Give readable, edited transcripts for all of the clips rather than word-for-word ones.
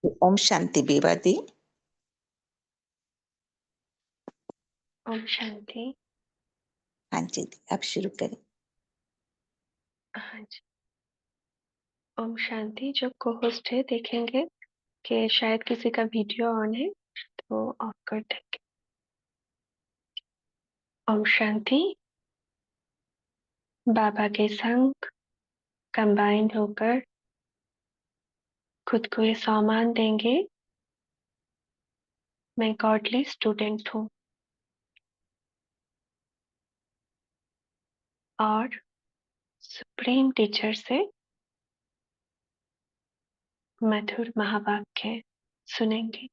ओम शांति बेबा दी। ओम शांति। हाँ जी, आप शुरू करें। हाँ जी। ओम शांति। जो को होस्ट है देखेंगे कि शायद किसी का वीडियो ऑन है तो ऑफ कर देंगे। ओम शांति। बाबा के संग कंबाइंड होकर खुद को ये सामान देंगे, मैं गॉडली स्टूडेंट हूँ और सुप्रीम टीचर से मधुर महावाक्य सुनेंगे।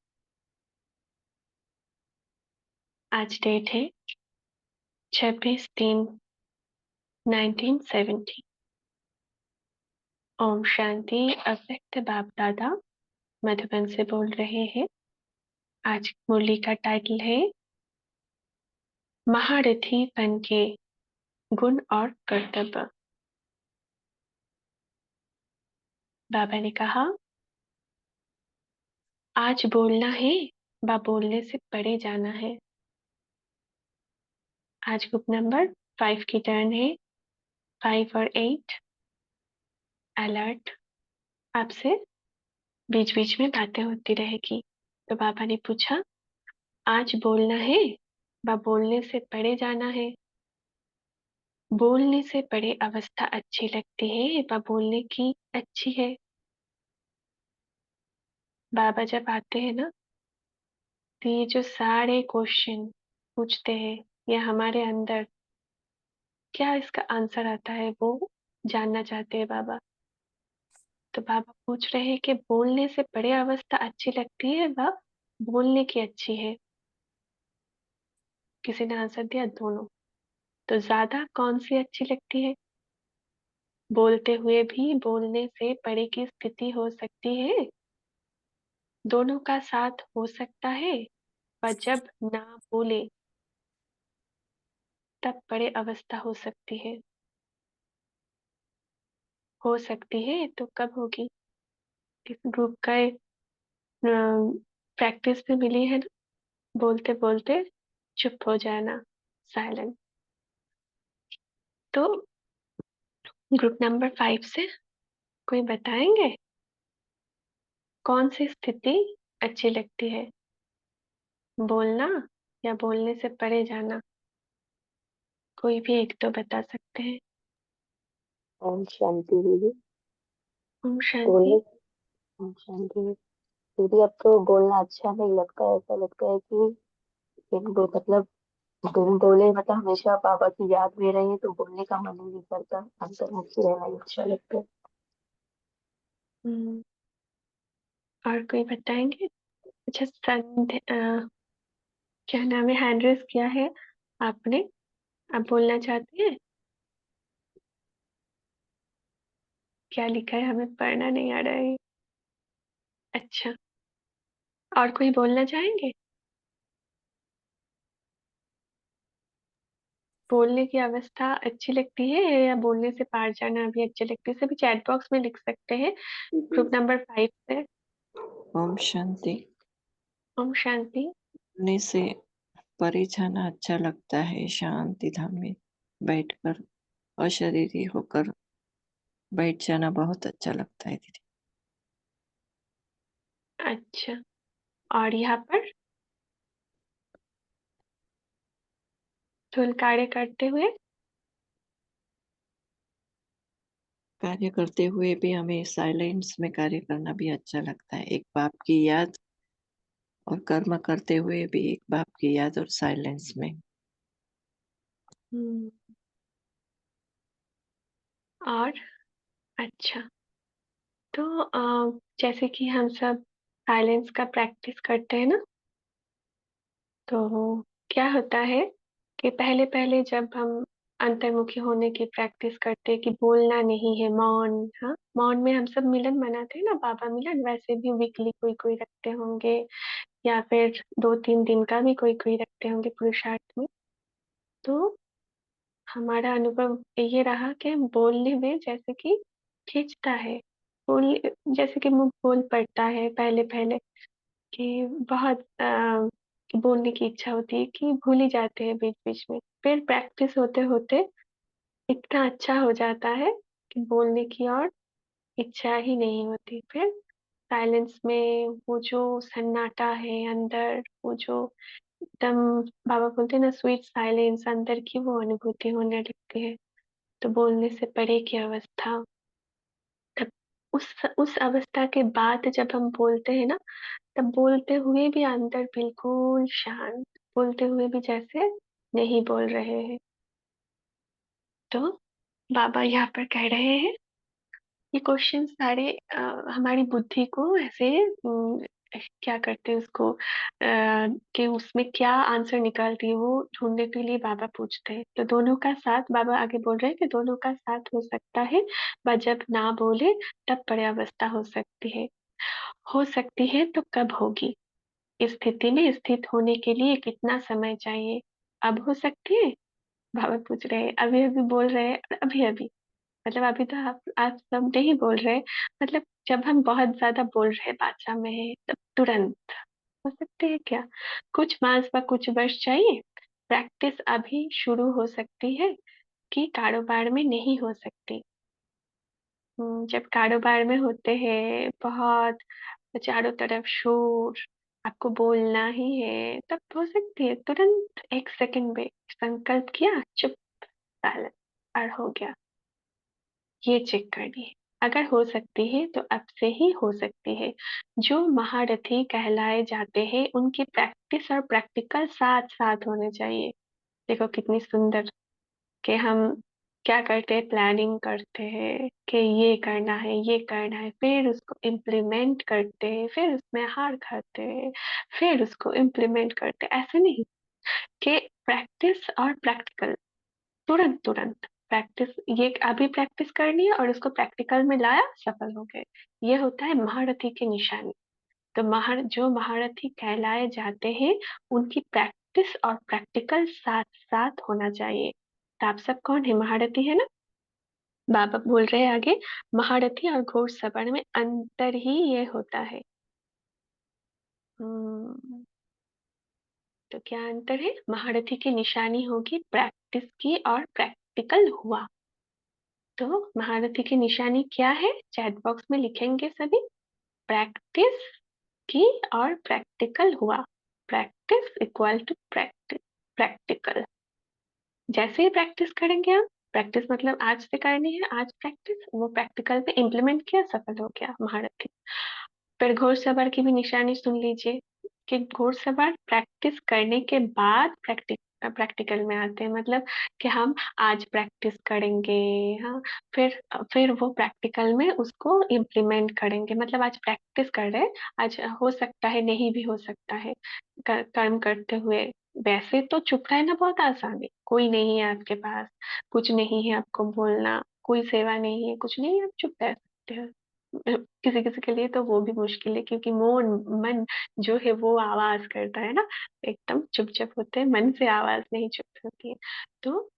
आज डेट है 26/3/1970। ओम शांति। अव्यक्त बाप दादा मधुबन से बोल रहे हैं। आज मुरली का टाइटल है महारथी बन के गुण और कर्तव्य। बाबा ने कहा आज बोलना है व बोलने से परे जाना है। आज ग्रुप नंबर 5 की टर्न है। 5 और 8 अलर्ट। आपसे बीच बीच में बातें होती रहेगी। तो बाबा ने पूछा आज बोलना है व बोलने से परे जाना है। बोलने से परे अवस्था अच्छी लगती है व बोलने की अच्छी है। बाबा जब आते हैं ना तो ये जो सारे क्वेश्चन पूछते हैं ये हमारे अंदर क्या इसका आंसर आता है वो जानना चाहते हैं बाबा। तो बाबा पूछ रहे हैं कि बोलने से परे अवस्था अच्छी लगती है व बोलने की अच्छी है। किसी ने आंसर दिया दोनों। तो ज्यादा कौन सी अच्छी लगती है? बोलते हुए भी बोलने से परे की स्थिति हो सकती है। दोनों का साथ हो सकता है। पर जब ना बोले तब परे अवस्था हो सकती है। हो सकती है तो कब होगी? इस ग्रुप का प्रैक्टिस भी मिली है ना, बोलते बोलते चुप हो जाना, साइलेंट। तो ग्रुप नंबर 5 से कोई बताएंगे कौन सी स्थिति अच्छी लगती है? बोलना या बोलने से परे जाना? कोई भी एक तो बता सकते हैं। ओम शांति दीदी। ओम बोलने शांति। ओम शांति दीदी, अब तो बोलना अच्छा नहीं लगता है। ऐसा लगता है कि एक दो मतलब बिन बोले मतलब हमेशा बाबा की याद में रहे तो बोलने का मन ही नहीं करता। अंतर्मुखी रहना ही अच्छा लगता है। हम्म, और कोई बताएंगे? अच्छा क्या नाम है? हैंड रेस किया है आपने। आप बोलना चाहती हैं? क्या लिखा है? हमें पढ़ना नहीं आ रहा है। अच्छा, और कोई बोलना चाहेंगे? बोलने की अवस्था अच्छी लगती है या बोलने से पार जाना भी अच्छी लगती है? सभी चैट बॉक्स में लिख सकते हैं। ग्रुप नंबर 5 से। ओम शांति। ओम शांति। बोलने से परे जाना अच्छा लगता है। शांति धाम में बैठकर अशरीरी होकर बैठ जाना बहुत अच्छा लगता है दीदी। अच्छा, और यहाँ पर धुल कार्य करते हुए? कार्य करते हुए भी हमें साइलेंस में कार्य करना भी अच्छा लगता है। एक बाप की याद और कर्म करते हुए भी एक बाप की याद और साइलेंस में। हम्म, और अच्छा, तो जैसे कि हम सब साइलेंस का प्रैक्टिस करते हैं ना, तो क्या होता है कि पहले पहले जब हम अंतर्मुखी होने की प्रैक्टिस करते हैं कि बोलना नहीं है, मौन। हाँ, मौन में हम सब मिलन मनाते हैं ना, बाबा मिलन। वैसे भी वीकली कोई कोई रखते होंगे या फिर 2-3 दिन का भी कोई कोई रखते होंगे पुरुषार्थ में। तो हमारा अनुभव ये रहा कि बोलने में जैसे कि खींचता है, बोल जैसे कि मुँह बोल पड़ता है पहले-पहले कि बहुत बोलने की इच्छा होती है कि भूल ही जाते हैं बीच-बीच में। फिर प्रैक्टिस होते-होते इतना अच्छा हो जाता है कि बोलने की और इच्छा ही नहीं होती। फिर साइलेंस में वो जो सन्नाटा है अंदर, वो जो एकदम बाबा बोलते हैं ना स्वीट साइलेंस, अंदर की वो अनुभूति होने लगती है। तो बोलने से परे की अवस्था, तब उस अवस्था के बाद जब हम बोलते हैं ना, तब बोलते हुए भी अंदर बिल्कुल शांत, बोलते हुए भी जैसे नहीं बोल रहे हैं। तो बाबा यहाँ पर कह रहे हैं, ये क्वेश्चन सारे हमारी बुद्धि को ऐसे क्या करते हैं उसको कि उसमें क्या आंसर निकालती है वो ढूंढने के लिए बाबा पूछते हैं। तो दोनों का साथ, बाबा आगे बोल रहे हैं कि दोनों का साथ हो सकता है, पर जब ना बोले तब पर्यावस्था हो सकती है तो कब होगी? इस स्थिति में स्थित होने के लिए कितना समय चाहिए? अब हो सकती है? बाबा पूछ रहे हैं, अभी अभी बोल रहे हैं और अभी अभी, मतलब अभी तो आप सब नहीं बोल रहे, मतलब जब हम बहुत ज्यादा बोल रहे बादशाह में है तब तुरंत हो सकती है क्या? कुछ मास व कुछ वर्ष चाहिए? प्रैक्टिस अभी शुरू हो सकती है कि कारोबार में नहीं हो सकती? जब कारोबार में होते हैं बहुत, चारों तरफ शोर, आपको बोलना ही है, तब हो सकती है तुरंत 1 सेकंड में संकल्प किया, चुप, साइलेंस, और हो गया। ये चेक करनी है। अगर हो सकती है तो अब से ही हो सकती है। जो महारथी कहलाए जाते हैं उनकी प्रैक्टिस और प्रैक्टिकल साथ साथ होने चाहिए। देखो कितनी सुंदर कि हम क्या करते हैं, प्लानिंग करते हैं कि ये करना है, फिर उसको इम्प्लीमेंट करते हैं, फिर उसमें हार खाते हैं, फिर उसको इम्प्लीमेंट करते हैं। ऐसे नहीं कि प्रैक्टिस और प्रैक्टिकल तुरंत तुरंत प्रैक्टिस, ये अभी प्रैक्टिस करनी है और उसको प्रैक्टिकल में लाया, सफल हो गए। ये होता है महारथी की निशानी। तो जो महारथी कहलाए जाते हैं उनकी प्रैक्टिस और प्रैक्टिकल साथ साथ होना चाहिए। तो आप सब कौन है, महारथी है ना? बाबा बोल रहे हैं आगे, महारथी और घोड़सवार में अंतर ही ये होता है। हम्म, तो क्या अंतर है? महारथी की निशानी होगी प्रैक्टिस की और प्रैक्टिकल हुआ। तो महारथी की निशानी क्या है? चैट बॉक्स में लिखेंगे सभी, प्रैक्टिस की और प्रैक्टिकल हुआ। Practice equal to practical. जैसे ही प्रैक्टिस करेंगे हम, प्रैक्टिस मतलब आज से करनी है, आज प्रैक्टिस, वो प्रैक्टिकल पे इम्प्लीमेंट किया, सफल हो गया महारथी। फिर घोड़सवार की भी निशानी सुन लीजिए कि घोड़सवार प्रैक्टिस करने के बाद प्रैक्टिकल में आते हैं, मतलब कि हम आज प्रैक्टिस करेंगे, हाँ, फिर वो प्रैक्टिकल में उसको इम्प्लीमेंट करेंगे। मतलब आज प्रैक्टिस कर रहे हैं, आज हो सकता है नहीं भी हो सकता है कर्म करते हुए। वैसे तो चुप रहना बहुत आसान है, कोई नहीं है आपके पास, कुछ नहीं है आपको बोलना, कोई सेवा नहीं है, कुछ नहीं है, आप चुप रह सकते हो। किसी किसी के लिए तो वो भी मुश्किल है, क्योंकि मन जो है वो आवाज करता है ना, एकदम चुप होते हैं, मन से आवाज नहीं चुप होती है। तो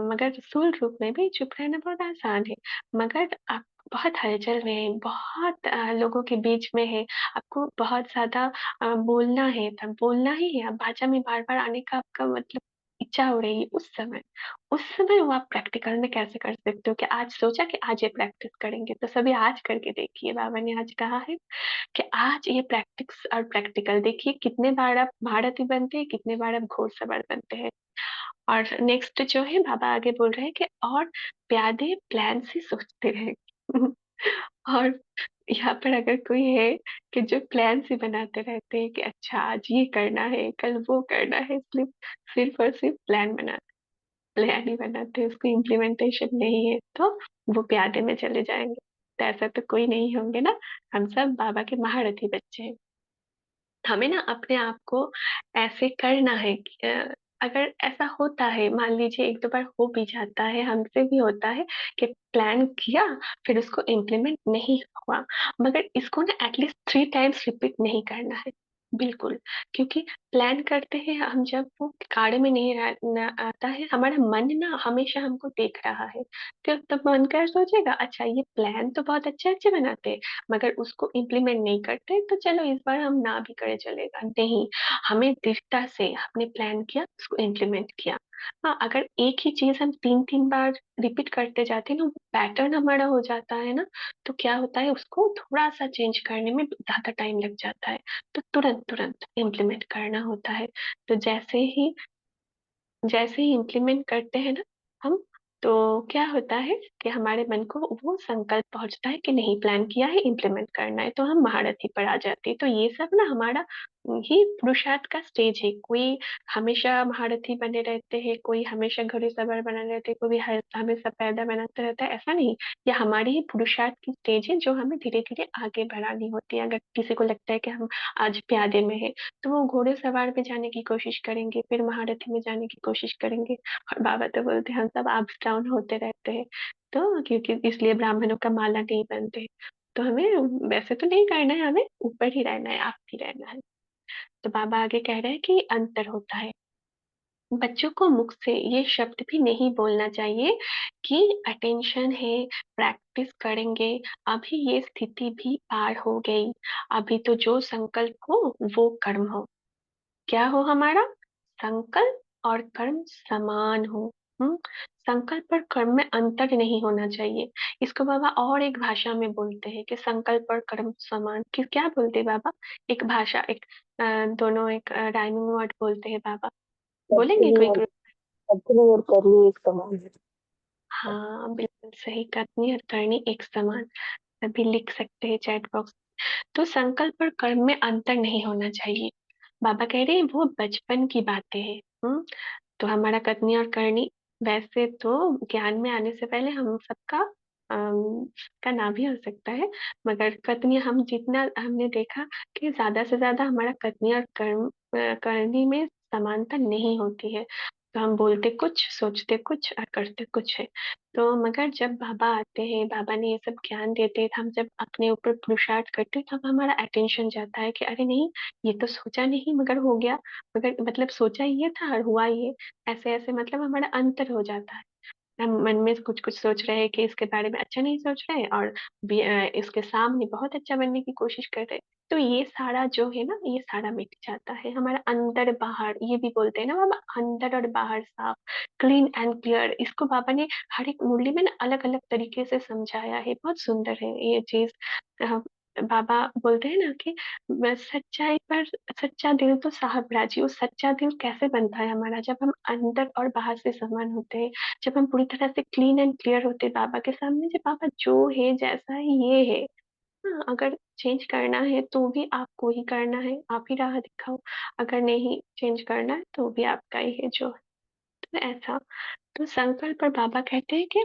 मगर स्थूल रूप में भी चुप रहना बहुत आसान है। मगर आप बहुत हलचल में है, बहुत लोगों के बीच में है, आपको बहुत ज्यादा बोलना है, तब बोलना ही है, अब भाषा में बार बार आने का आपका मतलब इच्छा हो रही है, उस समय वो आप प्रैक्टिकल में कैसे कर सकते हो कि आज सोचा कि आज ये प्रैक्टिस करेंगे, तो सभी आज करके देखिए। बाबा ने आज कहा है कि आज ये प्रैक्टिस और प्रैक्टिकल देखिए, कितने बार आप महारथी बनते हैं, कितने बार आप घोड़सवार बनते हैं। और नेक्स्ट जो है, बाबा आगे बोल रहे हैं कि और प्यादे प्लान से सोचते रहे। और यहाँ पर अगर कोई है कि जो प्लान से बनाते रहते हैं कि अच्छा आज ये करना है, कल वो करना है, सिर्फ और सिर्फ प्लान ही बनाते हैं, उसको इम्प्लीमेंटेशन नहीं है, तो वो प्यादे में चले जाएंगे। तो ऐसा तो कोई नहीं होंगे ना, हम सब बाबा के महारथी बच्चे हैं। हमें ना अपने आप को ऐसे करना है कि, अगर ऐसा होता है, मान लीजिए एक दो बार हो भी जाता है, हमसे भी होता है कि प्लान किया फिर उसको इम्प्लीमेंट नहीं हुआ, मगर इसको ना एटलीस्ट 3 टाइम्स रिपीट नहीं करना है, बिल्कुल। क्योंकि प्लान करते हैं हम, जब वो कार्य में नहीं आता है, हमारा मन ना हमेशा हमको देख रहा है, तो मन कर सोचेगा अच्छा ये प्लान तो बहुत अच्छे अच्छे बनाते हैं, मगर उसको इम्प्लीमेंट नहीं करते, तो चलो इस बार हम ना भी करे चलेगा। नहीं, हमें दृढ़ता से हमने प्लान किया, उसको इम्प्लीमेंट किया। हाँ, अगर एक ही चीज हम तीन तीन बार रिपीट करते जाते हैं ना, पैटर्न हमारा हो जाता है ना, तो क्या होता है, उसको थोड़ा सा चेंज करने में ज्यादा टाइम लग जाता है, तो तुरंत तुरंत इम्प्लीमेंट करना होता है। तो जैसे ही इम्प्लीमेंट करते हैं ना हम, तो क्या होता है कि हमारे मन को वो संकल्प पहुंचता है कि नहीं, प्लान किया है, इम्प्लीमेंट करना है, तो हम महारथी पर आ जाते हैं। तो ये सब ना हमारा ही पुरुषार्थ का स्टेज है। कोई हमेशा महारथी बने रहते हैं, कोई हमेशा घोड़े सवार बने रहते हैं, कोई भी हमेशा पैदा बनाते रहता है, ऐसा नहीं। ये हमारी ही पुरुषार्थ की स्टेज है, जो हमें धीरे धीरे आगे बढ़ानी होती है। अगर किसी को लगता है कि हम आज प्यादे में है, तो वो घोड़े सवार पे जाने की कोशिश करेंगे, फिर महारथी में जाने की कोशिश करेंगे। और बाबा तो बोलते हैं हम सब अप्स डाउन होते रहते हैं, तो क्योंकि इसलिए ब्राह्मणों का माला नहीं बनते। तो हमें वैसे तो नहीं करना है, हमें ऊपर ही रहना है, आप ही रहना है। तो बाबा आगे कह रहे हैं कि अंतर होता है। बच्चों को मुख से ये शब्द भी नहीं बोलना चाहिए कि अटेंशन है, प्रैक्टिस करेंगे, अभी ये स्थिति भी पार हो गई, अभी तो जो संकल्प हो वो कर्म हो। क्या हो हमारा, संकल्प और कर्म समान हो। हम्म, संकल्प और कर्म में अंतर नहीं होना चाहिए। इसको बाबा और एक भाषा में बोलते हैं कि संकल्प और कर्म समान। कि क्या बोलते हैं बाबा, एक भाषा, एक दोनों एक राइमिंग वर्ड बोलते हैं बाबा, बोलेंगे कथनी कोई और ग्रुप? कथनी और करनी एक समान है। हाँ बिल्कुल सही, कथनी और करनी एक समान। सभी लिख सकते हैं चैट बॉक्स। तो संकल्प और कर्म में अंतर नहीं होना चाहिए। बाबा कह रहे हैं वो बचपन की बातें हैं। तो हमारा कथनी और करनी, वैसे तो ज्ञान में आने से पहले हम सबका का नाम भी हो सकता है, मगर कथनी हम जितना हमने देखा कि ज्यादा से ज्यादा हमारा कथनी और करनी में समानता नहीं होती है। तो हम बोलते कुछ, सोचते कुछ और करते कुछ है। तो मगर जब बाबा आते हैं, बाबा ने ये सब ज्ञान देते हैं, तो हम जब अपने ऊपर पुरुषार्थ करते हैं, तब हमारा अटेंशन जाता है कि अरे नहीं, ये तो सोचा नहीं मगर हो गया, मगर मतलब सोचा ये था और हुआ ये, ऐसे ऐसे मतलब हमारा अंतर हो जाता है। हम मन में कुछ कुछ सोच रहे हैं कि इसके बारे में अच्छा नहीं सोच रहे, और इसके सामने बहुत अच्छा बनने की कोशिश कर रहे हैं। तो ये सारा जो है ना, ये सारा मिट जाता है। हमारा अंदर बाहर, ये भी बोलते हैं ना बाबा, अंदर और बाहर साफ, क्लीन एंड क्लियर। इसको बाबा ने हर एक मुरली में ना अलग अलग तरीके से समझाया है, बहुत सुंदर है ये चीज। बाबा बोलते हैं ना कि सच्चाई पर सच्चा दिल तो साहब राजी। वो सच्चा दिल कैसे बनता है हमारा, जब हम अंदर और बाहर से समान होते हैं, जब हम पूरी तरह से क्लीन एंड क्लियर होते हैं बाबा के सामने, जब बाबा जो है जैसा है ये है। हाँ, अगर चेंज करना है तो भी आपको ही करना है, आप ही राह दिखाओ। अगर नहीं चेंज करना है तो भी आपका ही है जो है। तो ऐसा। तो संकल्प पर बाबा कहते हैं कि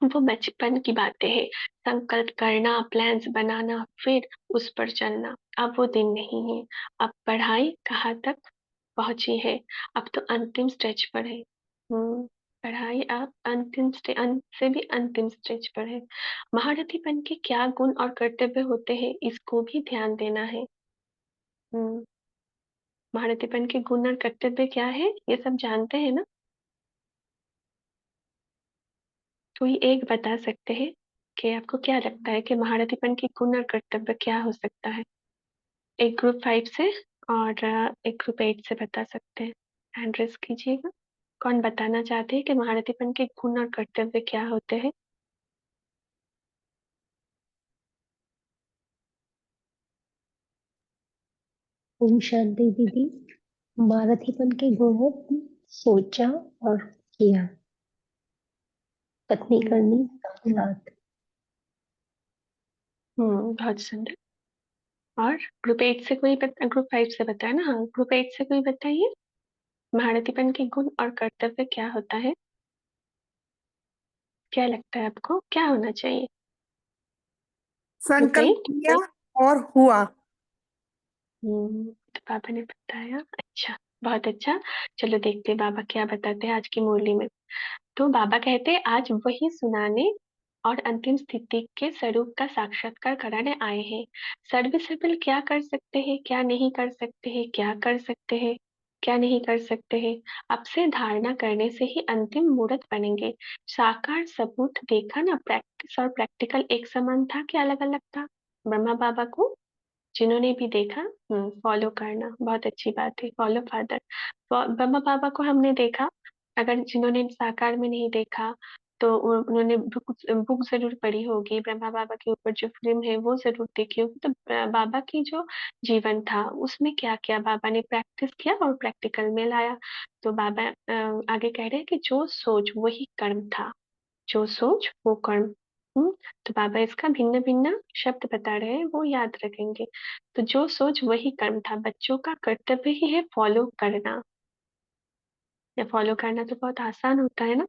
वो बचपन की बातें हैं। संकल्प करना, प्लान्स बनाना, फिर उस पर चलना, अब वो दिन नहीं है। अब पढ़ाई कहाँ तक पहुंची है, अब तो अंतिम स्टेज पर है। पढ़ाई अब अंत से भी अंतिम स्टेज पर है। महारथीपन के क्या गुण और कर्तव्य होते हैं, इसको भी ध्यान देना है। हम्म, महारथीपन के गुण और कर्तव्य क्या है, ये सब जानते हैं ना? कोई एक बता सकते हैं कि आपको क्या लगता है कि महारथीपन के गुण और कर्तव्य क्या हो सकता है? एक ग्रुप 5 से और एक ग्रुप 8 से बता सकते हैं। हैंड रेस कीजिएगा। कौन बताना चाहते हैं कि महारथीपन के गुण और कर्तव्य क्या होते हैं? ओम शांति दीदी। माराथीपन के गुण है सोचा और किया, पत्नी हम्म करनी साथ साथ। बहुत सुंदर। और ग्रुप 8 से कोई ग्रुप 5 से बताया ना, हाँ ग्रुप 8 से कोई बताइए, महारथीपन के गुण और कर्तव्य क्या होता है? क्या लगता है आपको, क्या होना चाहिए? ग्रुप संकल्प 8। किया और हुआ। तो पापा ने बताया, अच्छा, बहुत अच्छा। चलो देखते हैं बाबा क्या बताते हैं आज की मुरली में। तो बाबा कहते हैं आज वही सुनाने और अंतिम स्थिति के स्वरूप का साक्षात्कार कराने आए हैं। सर्विसेबल क्या कर सकते हैं, क्या नहीं कर सकते हैं, क्या कर सकते हैं, क्या नहीं कर सकते हैं, अब से धारणा करने से ही अंतिम मूर्त बनेंगे। साकार सबूत देखा ना, प्रैक्टिस और प्रैक्टिकल एक समान था कि अलग अलग था? ब्रह्मा बाबा को जिन्होंने भी देखा, फॉलो करना बहुत अच्छी बात है। फॉलो फादर, ब्रह्मा बाबा को हमने देखा, अगर जिन्होंने साकार में नहीं देखा तो उन्होंने बुक बुक जरूर पढ़ी होगी, ब्रह्मा बाबा के ऊपर जो फिल्म है वो जरूर देखी होगी। तो बाबा की जो जीवन था उसमें क्या क्या बाबा ने प्रैक्टिस किया और प्रैक्टिकल में लाया। तो बाबा आगे कह रहे हैं कि जो सोच वही कर्म था, जो सोच वो कर्म। हम्म तो बाबा इसका भिन्न भिन्न शब्द बता रहे हैं, वो याद रखेंगे। तो जो सोच वही कर्म था, बच्चों का कर्तव्य ही है फॉलो करना। या फॉलो करना तो बहुत आसान होता है ना,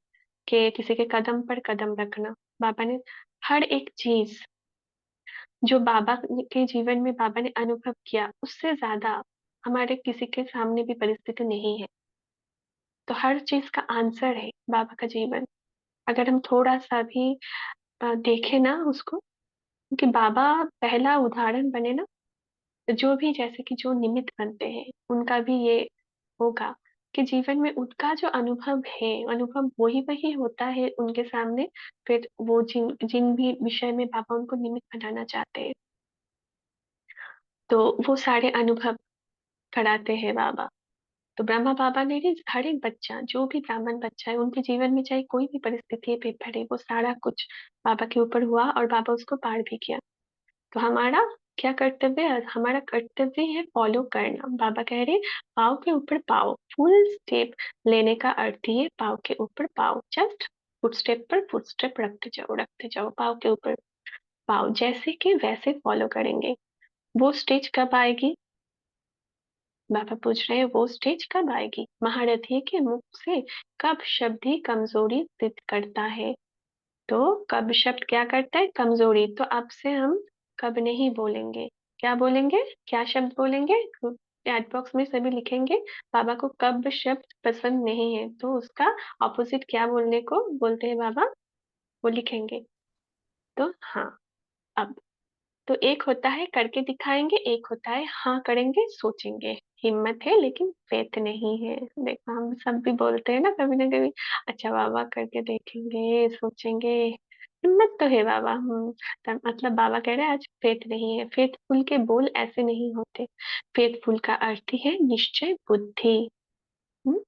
कि किसी के कदम पर कदम रखना। बाबा ने हर एक चीज जो बाबा के जीवन में बाबा ने अनुभव किया, उससे ज्यादा हमारे किसी के सामने भी परिस्थिति नहीं है। तो हर चीज का आंसर है बाबा का जीवन। अगर हम थोड़ा सा भी देखें ना उसको, कि बाबा पहला उदाहरण बने ना, तो जो भी जैसे कि जो निमित्त बनते हैं उनका भी ये होगा कि जीवन में उनका जो अनुभव है, अनुभव वही वही होता है उनके सामने। फिर वो जिन जिन भी विषय में बाबा उनको निमित्त बनाना चाहते हैं, तो वो सारे अनुभव कराते हैं बाबा। तो ब्रह्मा बाबा ने भी हर एक बच्चा, जो भी ब्राह्मण बच्चा है, उनके जीवन में चाहे कोई भी परिस्थिति है, पेपर है, वो सारा कुछ बाबा के ऊपर हुआ और बाबा उसको पार भी किया। तो हमारा क्या कर्तव्य है? हमारा कर्तव्य है फॉलो करना। बाबा कह रहे पाव के ऊपर पाव, फुल स्टेप लेने का अर्थ ही है पाव के ऊपर पाव। जस्ट फुट स्टेप पर फुट स्टेप रखते जाओ, पाव के ऊपर पाव, जैसे कि वैसे फॉलो करेंगे। वो स्टेज कब आएगी? बाबा पूछ रहे हैं वो स्टेज कब आएगी? महारथी के मुख से कब शब्द ही कमजोरी सिद्ध करता है। तो कब शब्द क्या करता है? कमजोरी। तो अब से हम कब नहीं बोलेंगे। क्या बोलेंगे? क्या शब्द बोलेंगे? चैट बॉक्स में सभी लिखेंगे बाबा को कब शब्द पसंद नहीं है, तो उसका ऑपोजिट क्या बोलने को बोलते हैं बाबा, वो लिखेंगे। तो हाँ, अब तो एक होता है करके दिखाएंगे, एक होता है हाँ करेंगे सोचेंगे। हिम्मत है लेकिन फेथ नहीं है। देखो हम सब भी बोलते हैं ना कभी, अच्छा बाबा करके देखेंगे, सोचेंगे। हिम्मत तो है बाबा, मतलब बाबा कह रहे हैं आज फेथ नहीं है। फेथफुल के बोल ऐसे नहीं होते। फेथफुल का अर्थ ही है निश्चय बुद्धि। हम्म,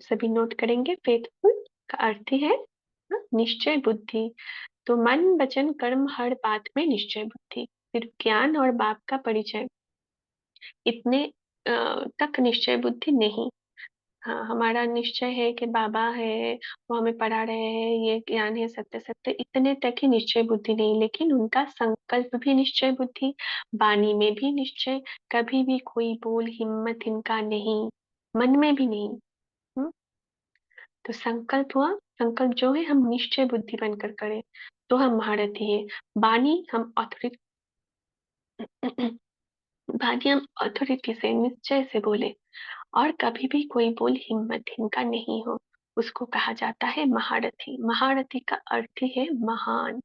सभी नोट करेंगे, फेथफुल का अर्थ ही है निश्चय बुद्धि। तो मन वचन कर्म हर बात में निश्चय बुद्धि। फिर ज्ञान और बाप का परिचय, इतने तक निश्चय बुद्धि नहीं। हाँ, हमारा निश्चय है कि बाबा है, वो हमें पढ़ा रहे हैं, ये ज्ञान है, सत्य सत्य, इतने तक ही निश्चय बुद्धि नहीं। लेकिन उनका संकल्प भी निश्चय बुद्धि, वाणी में भी निश्चय, कभी भी कोई बोल हिम्मत इनका नहीं, मन में भी नहीं। हम्म, तो संकल्प हुआ, संकल्प जो है हम निश्चय बुद्धि बनकर करें तो हम महारथी है। वाणी हम ऑथोरिटी वाणी हम अथॉरिटी से, निश्चय से बोले, और कभी भी कोई बोल हिम्मतहीन का नहीं हो, उसको कहा जाता है महारथी। महारथी का अर्थ ही है महान।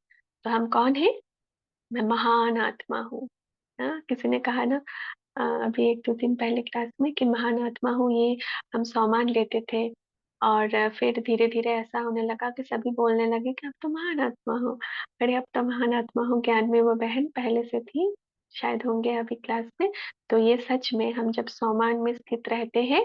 तो हम कौन है? मैं महान आत्मा हूँ। किसी ने कहा ना अभी एक दो दिन पहले क्लास में कि महान आत्मा हूँ, ये हम सौमान लेते थे। और फिर धीरे धीरे ऐसा होने लगा कि सभी बोलने लगे कि अब तो महान आत्मा हो। अरे अब तो महान आत्मा हो, ज्ञान में वो बहन पहले से थी, शायद होंगे अभी क्लास में। तो ये सच में हम जब सौमान में स्थित रहते हैं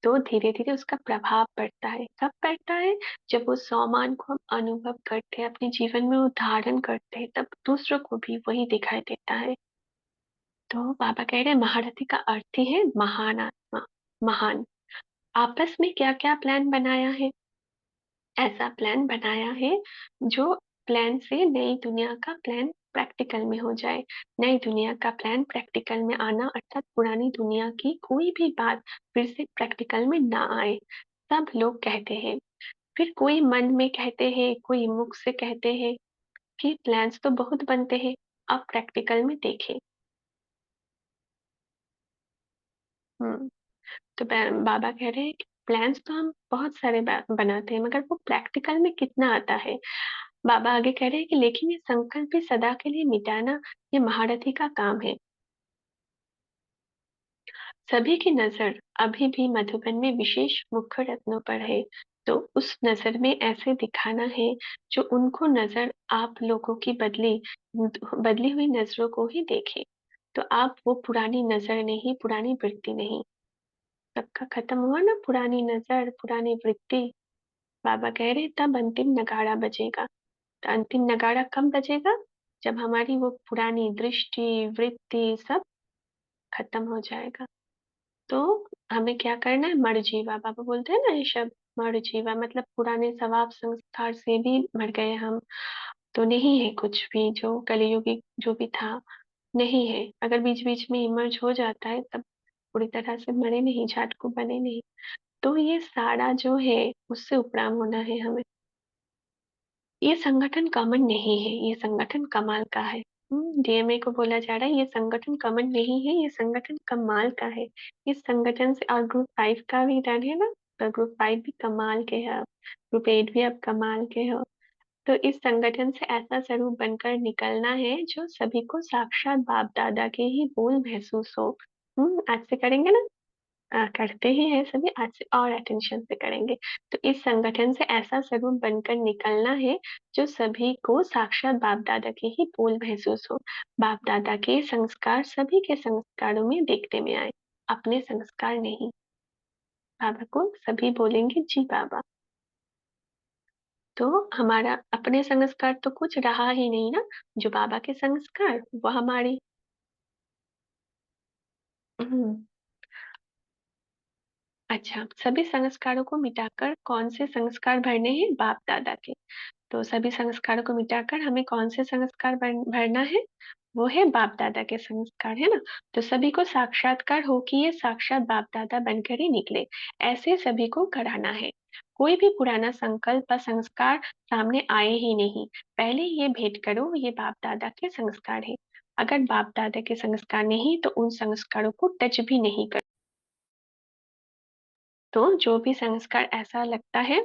तो धीरे धीरे उसका प्रभाव पड़ता है। कब पड़ता है? जब वो सौमान को हम अनुभव करते हैं, अपने जीवन में उदाहरण करते हैं, तब दूसरों को भी वही दिखाई देता है। तो बाबा कह रहे हैं महारथी का अर्थ ही है महान आत्मा, महान। आपस में क्या क्या प्लान बनाया है? ऐसा प्लान बनाया है जो प्लान से नई दुनिया का प्लान प्रैक्टिकल में हो जाए। नई दुनिया का प्लान प्रैक्टिकल में आना, अर्थात पुरानी दुनिया की कोई भी बात फिर से प्रैक्टिकल में ना आए। सब लोग कहते हैं, फिर कोई मन में कहते हैं, कोई मुख से कहते हैं कि प्लान्स तो बहुत बनते हैं, अब प्रैक्टिकल में देखें। हम्म तो बाबा कह रहे हैं कि प्लान्स तो हम बहुत सारे बनाते हैं, मगर वो प्रैक्टिकल में कितना आता है? बाबा आगे कह रहे हैं कि लेकिन ये संकल्प भी सदा के लिए मिटाना ये महारथी का काम है। सभी की नजर अभी भी मधुबन में विशेष मुख्य रत्नों पर है, तो उस नजर में ऐसे दिखाना है जो उनको नजर आप लोगों की बदली बदली हुई नजरों को ही देखे। तो आप वो पुरानी नजर नहीं, पुरानी वृत्ति नहीं, सबका खत्म हुआ ना, पुरानी नजर पुरानी वृत्ति। बाबा कह रहे तब अंतिम नगाड़ा बजेगा। तो अंतिम नगाड़ा कब बजेगा? जब हमारी वो पुरानी दृष्टि वृत्ति सब खत्म हो जाएगा। तो हमें क्या करना है? मरजीवा, बाबा बोलते हैं ना ये शब्द, मरजीवा मतलब पुराने स्वभाव संस्कार से भी मर गए हम। तो नहीं है कुछ भी जो कलियुगी जो भी था, नहीं है। अगर बीच बीच में इमर्ज हो जाता है तब पूरी तरह से मरे नहीं, झाटकू बने नहीं। तो ये सारा जो है उससे उपराम होना है हमें। ये संगठन कॉमन नहीं है, ये संगठन कमाल का है। डीएमए को बोला जा रहा है ये संगठन कॉमन नहीं है, ये संगठन कमाल का है। इस संगठन से, और ग्रुप 5 का भी डर है ना, तो ग्रुप 5 भी कमाल के है, ग्रुप 8 भी अब कमाल के हो। तो इस संगठन से ऐसा स्वरूप बनकर निकलना है जो सभी को साक्षात बाप दादा के ही बोल महसूस हो। आज से करेंगे ना? करते ही है सभी, आज से और अटेंशन से करेंगे। तो इस संगठन से ऐसा स्वरूप बनकर निकलना है जो सभी को साक्षात बाप दादा के ही बोल महसूस हो। बाप दादा के संस्कार सभी के संस्कारों में देखने में आए, अपने संस्कार नहीं। बाबा को सभी बोलेंगे जी बाबा। तो हमारा अपने संस्कार तो कुछ रहा ही नहीं ना, जो बाबा के संस्कार वो हमारी। हम्म, अच्छा, सभी संस्कारों को मिटाकर कौन से संस्कार भरने हैं? बाप दादा के। तो सभी संस्कारों को मिटाकर हमें कौन से संस्कार भरना है? वो है बाप दादा के संस्कार, है ना। तो सभी को साक्षात्कार हो कि ये साक्षात बाप दादा बनकर ही निकले, ऐसे सभी को कराना है। कोई भी पुराना संकल्प व संस्कार सामने आए ही नहीं। पहले ये भेंट करो, ये बाप दादा के संस्कार है। अगर बाप दादा के संस्कार नहीं तो उन संस्कारों को टच भी नहीं कर। तो जो भी संस्कार ऐसा लगता है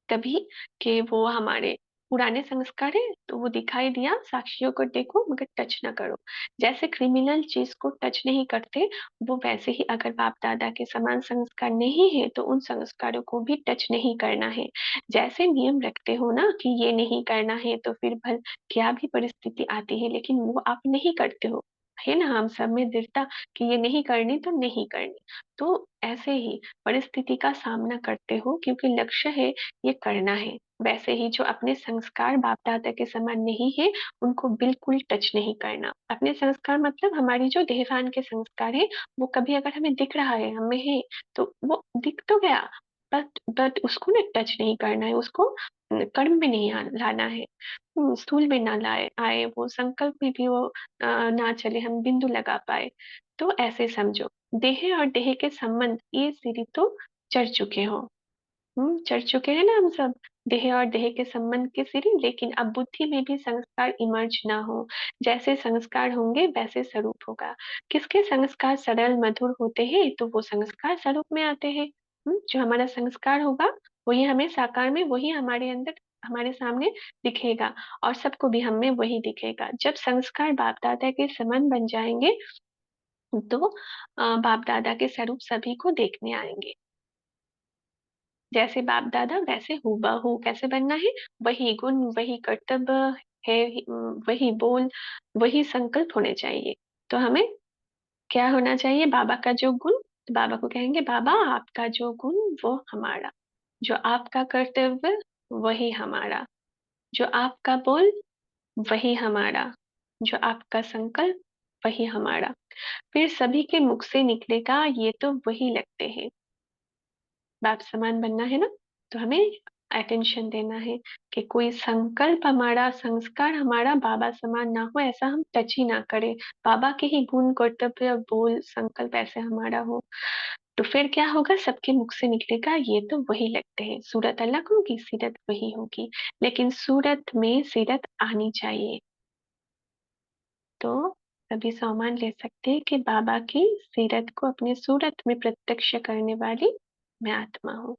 कभी कि वो हमारे पुराने संस्कार है, तो वो दिखाई दिया, साक्षियों को देखो मगर टच ना करो। जैसे क्रिमिनल चीज को टच नहीं करते, वो वैसे ही अगर बाप दादा के समान संस्कार नहीं है तो उन संस्कारों को भी टच नहीं करना है। जैसे नियम रखते हो ना कि ये नहीं करना है, तो फिर भल क्या भी परिस्थिति आती है लेकिन वो आप नहीं करते हो, है ना। हम सब में दृढ़ता कि ये नहीं करनी तो नहीं करनी। तो ऐसे ही परिस्थिति का सामना करते हो क्योंकि लक्ष्य है ये करना है। वैसे ही जो अपने संस्कार बाप दादा के समान नहीं है, उनको बिल्कुल टच नहीं करना। अपने संस्कार मतलब हमारी जो देहभान के संस्कार है, वो कभी अगर हमें दिख रहा है, हमें है, तो वो दिख तो गया, बट उसको ना टच नहीं करना है, उसको कर्म में नहीं लाना है। स्थूल में ना लाए आए, वो संकल्प में भी वो ना चले, हम बिंदु लगा पाए। तो ऐसे समझो, देह और देह के संबंध ये सीढ़ी तो चढ़ चुके हो। चढ़ चुके हैं ना हम सब, देह और देह के संबंध की सीढ़ी। लेकिन अब बुद्धि में भी संस्कार इमर्ज ना हो। जैसे संस्कार होंगे वैसे स्वरूप होगा। किसके संस्कार सरल मधुर होते हैं तो वो संस्कार स्वरूप में आते हैं। जो हमारा संस्कार होगा वही हमें साकार में, वही हमारे अंदर हमारे सामने दिखेगा, और सबको भी हमें वही दिखेगा। जब संस्कार बाप दादा के समान बन जाएंगे तो बाप दादा के स्वरूप सभी को देखने आएंगे। जैसे बाप दादा वैसे हूबहू कैसे बनना है? वही गुण, वही कर्तव्य है, वही बोल, वही संकल्प होने चाहिए। तो हमें क्या होना चाहिए? बाबा का जो गुण, तो बाबा को कहेंगे बाबा आपका जो गुण वो हमारा, जो आपका कर्तव्य वही हमारा, जो आपका बोल वही हमारा, जो आपका संकल्प वही हमारा। फिर सभी के मुख से निकलेगा ये तो वही लगते हैं। बाप समान बनना है ना, तो हमें अटेंशन देना है कि कोई संकल्प हमारा, संस्कार हमारा बाबा समान ना हो, ऐसा हम टच ही ना करें। बाबा के ही गुण कर्तव्य बोल संकल्प ऐसे हमारा हो। तो फिर क्या होगा? सबके मुख से निकलेगा ये तो वही लगते हैं। सूरत अलग होगी, सीरत वही होगी, लेकिन सूरत में सीरत आनी चाहिए। तो सभी सामान ले सकते हैं कि बाबा की सीरत को अपनी सूरत में प्रत्यक्ष करने वाली मैं आत्मा हूँ।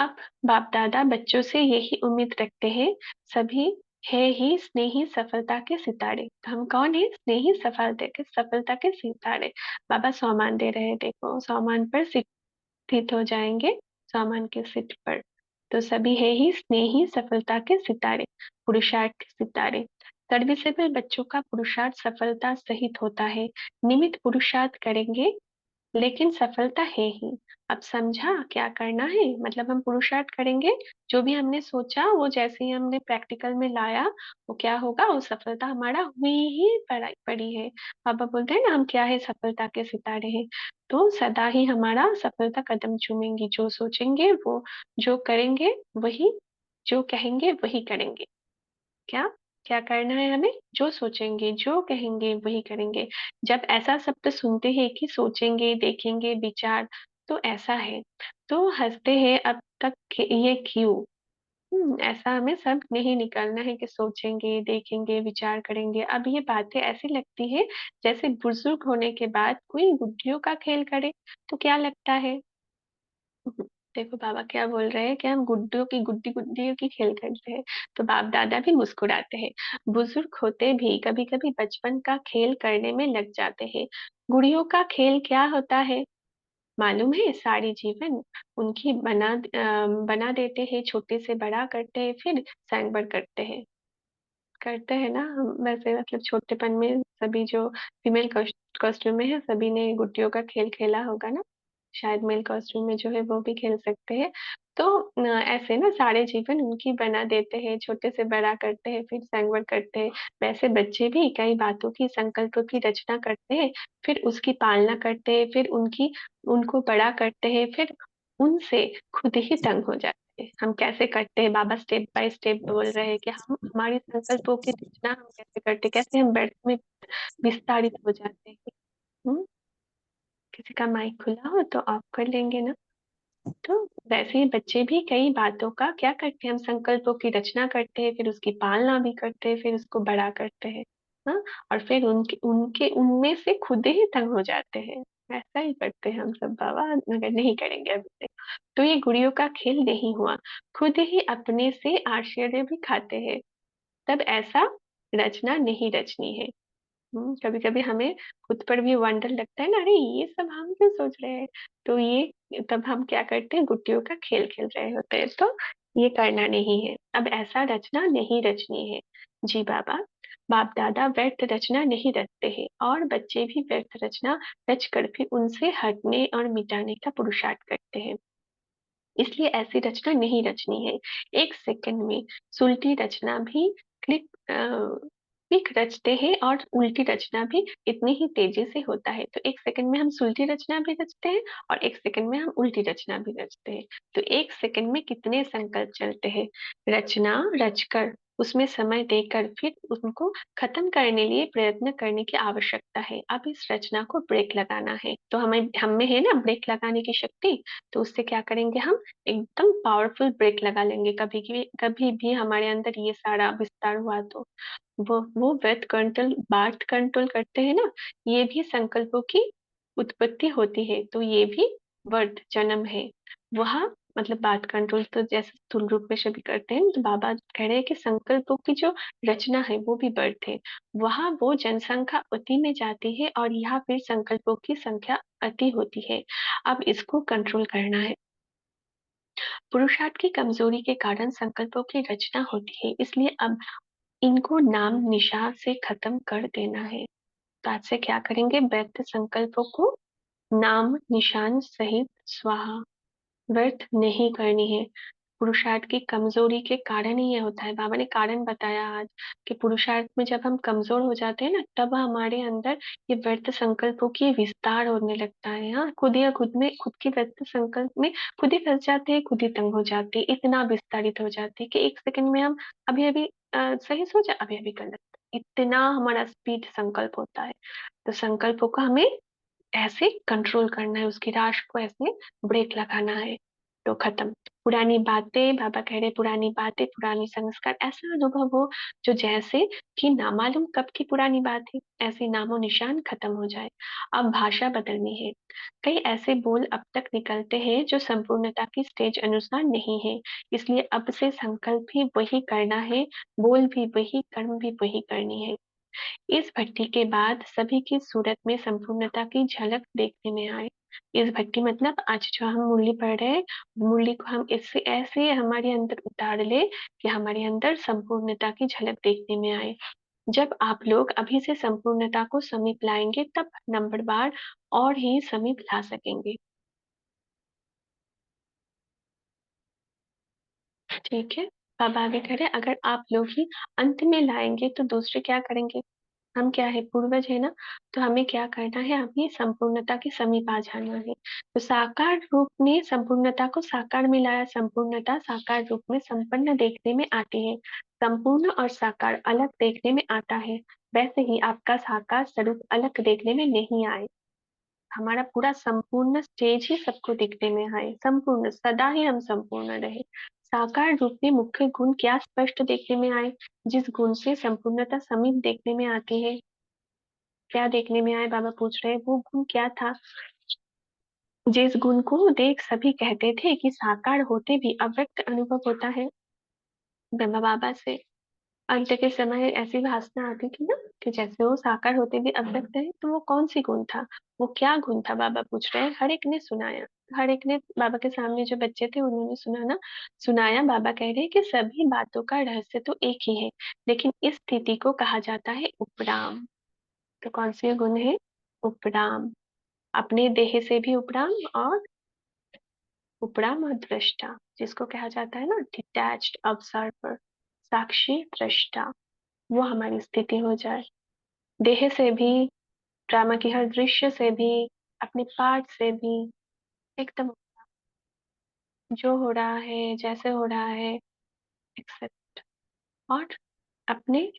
अब बाप दादा बच्चों से यही उम्मीद रखते हैं, सभी है ही स्नेही सफलता के सितारे। तो हम कौन है? स्नेही सफलता के सितारे। बाबा सोमान दे रहे हैं, देखो सोमान पर स्थित हो जाएंगे, सामान के सिर पर। तो सभी है ही स्नेही सफलता के सितारे, पुरुषार्थ के सितारे। सर्विसेबल बच्चों का पुरुषार्थ सफलता सहित होता है। नियमित पुरुषार्थ करेंगे लेकिन सफलता है ही। अब समझा क्या करना है? मतलब हम पुरुषार्थ करेंगे, जो भी हमने सोचा वो जैसे ही हमने प्रैक्टिकल में लाया वो क्या होगा, वो सफलता हमारा हुई ही पड़ी है। पापा बोलते हैं ना, हम क्या है? सफलता के सितारे हैं। तो सदा ही हमारा सफलता कदम चूमेंगी, जो सोचेंगे वो, जो करेंगे वही, जो कहेंगे वही करेंगे। क्या क्या करना है हमें? जो सोचेंगे, जो कहेंगे वही करेंगे। जब ऐसा शब्द सुनते हैं कि सोचेंगे, देखेंगे, विचार, तो ऐसा है, तो हंसते हैं अब तक ये क्यों? ऐसा हमें सब नहीं निकालना है कि सोचेंगे, देखेंगे, विचार करेंगे। अब ये बातें ऐसी लगती है जैसे बुजुर्ग होने के बाद कोई गुड्डियों का खेल करे, तो क्या लगता है? देखो बाबा क्या बोल रहे हैं कि हम गुड्डियों की खेल करते हैं। तो बाप दादा भी मुस्कुराते हैं। बुजुर्ग होते भी कभी कभी बचपन का खेल करने में लग जाते हैं। गुड़ियों का खेल क्या होता है मालूम है? सारी जीवन उनकी बना देते हैं, छोटे से बड़ा करते हैं, फिर सैंगबर करते हैं ना हम। वैसे मतलब छोटेपन में सभी जो फीमेल कॉस्ट्यूम में है, सभी ने गुड्डियों का खेल खेला होगा ना। शायद मेल कॉस्ट्यूम में जो है वो भी खेल सकते हैं। तो ऐसे ना सारे जीवन उनकी बना देते हैं, छोटे से बड़ा करते हैं, फिर संगवर करते हैं। वैसे बच्चे भी कई बातों की, संकल्पों की रचना करते हैं, फिर उसकी पालना करते हैं, फिर उनको बड़ा करते हैं, फिर उनसे खुद ही तंग हो जाते हैं। हम कैसे करते हैं? बाबा स्टेप बाय स्टेप बोल रहे हैं कि हम हमारी संकल्पों की रचना हम कैसे करते हैं, कैसे हम व्यर्थ में विस्तारित हो जाते हैं। हम्म? किसी का माइक खुला हो तो ऑफ कर लेंगे ना। तो वैसे ही बच्चे भी कई बातों का क्या करते हैं, हम संकल्पों की रचना करते हैं, फिर उसकी पालना भी करते हैं, फिर उसको बड़ा करते हैं। हाँ, और फिर उनके उनके उनमें से खुद ही तंग हो जाते हैं। ऐसा ही करते हैं हम सब बाबा, मगर नहीं करेंगे अभी से। तो ये गुड़ियों का खेल नहीं हुआ, खुद ही अपने से आश्चर्य भी खाते हैं। तब ऐसा रचना नहीं रचनी है। कभी कभी हमें खुद पर भी वंडर लगता है ना, अरे ये सब हम क्यों सोच रहे हैं। तो ये तब हम क्या करते हैं, गुट्टियों का खेल खेल रहे होते हैं। तो ये करना नहीं है, अब ऐसा रचना नहीं रचनी है। जी बाबा, बाप दादा व्यर्थ रचना नहीं रचते हैं, और बच्चे भी व्यर्थ रचना रच कर फिर उनसे हटने और मिटाने का पुरुषार्थ करते हैं। इसलिए ऐसी रचना नहीं रचनी है। एक सेकंड में सुलटी रचना भी क्लिक क्लिक रचते हैं, और उल्टी रचना भी इतनी ही तेजी से होता है। तो एक सेकंड में हम सुलटी रचना भी रचते हैं, और एक सेकंड में हम उल्टी रचना भी रचते हैं। तो एक सेकंड में कितने संकल्प चलते हैं। रचना रचकर उसमें समय देकर फिर उनको खत्म करने लिए प्रयत्न करने की आवश्यकता है। अब इस रचना को ब्रेक लगाना है। तो हमें हमें है ना ब्रेक लगाने की शक्ति। तो उससे क्या करेंगे, हम एकदम पावरफुल ब्रेक लगा लेंगे। कभी भी हमारे अंदर ये सारा विस्तार हुआ तो वो व्यर्थ कंट्रोल बात कंट्रोल करते हैं ना, ये भी संकल्पों की उत्पत्ति होती है। तो ये भी वर्थ जन्म है। वह मतलब बात कंट्रोल तो जैसे स्थूल रूप में सभी करते हैं, तो बाबा कह रहे हैं कि संकल्पों की जो रचना है वो भी बर्थ है। वहां वो जनसंख्या अति में जाती है, और यहाँ फिर संकल्पों की संख्या अति होती है। अब इसको कंट्रोल करना है। पुरुषार्थ की कमजोरी के कारण संकल्पों की रचना होती है, इसलिए अब इनको नाम निशान से खत्म कर देना है। तो आज से क्या करेंगे, व्यर्थ संकल्पों को नाम निशान सहित स्वाहा, व्यर्थ नहीं करनी है। पुरुषार्थ की कमजोरी के कारण ही ये होता है। बाबा ने कारण बताया आज कि पुरुषार्थ में जब हम कमजोर हो जाते हैं ना, तब हमारे अंदर ये व्यर्थ संकल्पों की विस्तार होने लगता है। हाँ, खुद या खुद में खुद के व्यर्थ संकल्प में खुद ही फंस जाते हैं, खुद ही तंग हो जाते हैं, इतना विस्तारित हो जाते हैं कि एक सेकंड में हम अभी अभी सही सोचा, अभी अभी गलत, इतना हमारा स्पीड संकल्प होता है। तो संकल्पों को हमें ऐसे कंट्रोल करना है, उसकी राश को ऐसे ब्रेक लगाना है। तो खत्म। पुरानी बातें, बाबा कह रहे पुरानी बातें, पुराने संस्कार, ऐसा अनुभव हो जो जैसे कि ना मालूम कब की पुरानी बात है, ऐसे नामो निशान खत्म हो जाए। अब भाषा बदलनी है। कई ऐसे बोल अब तक निकलते हैं जो संपूर्णता की स्टेज अनुसार नहीं है, इसलिए अब से संकल्प भी वही करना है, बोल भी वही, कर्म भी वही करनी है। इस भट्टी के बाद सभी की सूरत में संपूर्णता की झलक देखने में आए। इस भट्टी मतलब आज जो हम मुरली पढ़ रहे हैं, मुरली को हम इससे ऐसे हमारे अंदर उतार ले कि हमारे अंदर संपूर्णता की झलक देखने में आए। जब आप लोग अभी से संपूर्णता को समीप लाएंगे तब नंबर बार और ही समीप ला सकेंगे। ठीक है, अब आगे करें। अगर आप लोग ही अंत में लाएंगे तो दूसरे क्या करेंगे? हम क्या है, पूर्वज है ना, तो हमें क्या करना है, हमें संपूर्णता के समीप आ जाना है। तो साकार रूप ने संपूर्णता को साकार में लाया, संपूर्णता साकार रूप में संपन्न देखने में आती है, संपूर्ण और साकार अलग देखने में आता है। वैसे ही आपका साकार स्वरूप अलग देखने में नहीं आए, हमारा पूरा संपूर्ण स्टेज ही सबको दिखने में आए, संपूर्ण, सदा ही हम संपूर्ण रहे। साकार रूप में मुख्य गुण क्या स्पष्ट देखने में आए? जिस गुण से संपूर्णता समीप देखने में आती है, क्या देखने में आए बाबा पूछ रहे हैं, वो गुण क्या था? जिस गुण को देख सभी कहते थे कि साकार होते भी अव्यक्त अनुभव होता है। ब्रह्मा बाबा से अंत के समय ऐसी भाषणा आती थी ना कि जैसे वो साकार होते भी अव्यक्त है, तो वो कौन सी गुण था, वो क्या गुण था बाबा पूछ रहे हैं। हर एक ने सुनाया, हर एक ने, बाबा के सामने जो बच्चे थे उन्होंने सुनाना सुनाया। बाबा कह रहे हैं कि सभी बातों का रहस्य तो एक ही है, लेकिन इस स्थिति को कहा जाता है उपराम। तो कौन सी गुण है? उपराम, अपने देह से भी उपराम, और उपराम और दृष्टा, जिसको कहा जाता है ना डिटैच्ड ऑब्जर्वर, साक्षी दृष्टा, वो हमारी स्थिति हो जाए। देह से भी, ड्रामा की हर दृश्य से भी, अपने पार्ट से भी एकदम जो हो रहा है, जैसे हो रहा है, एक्सेप्ट। और अपने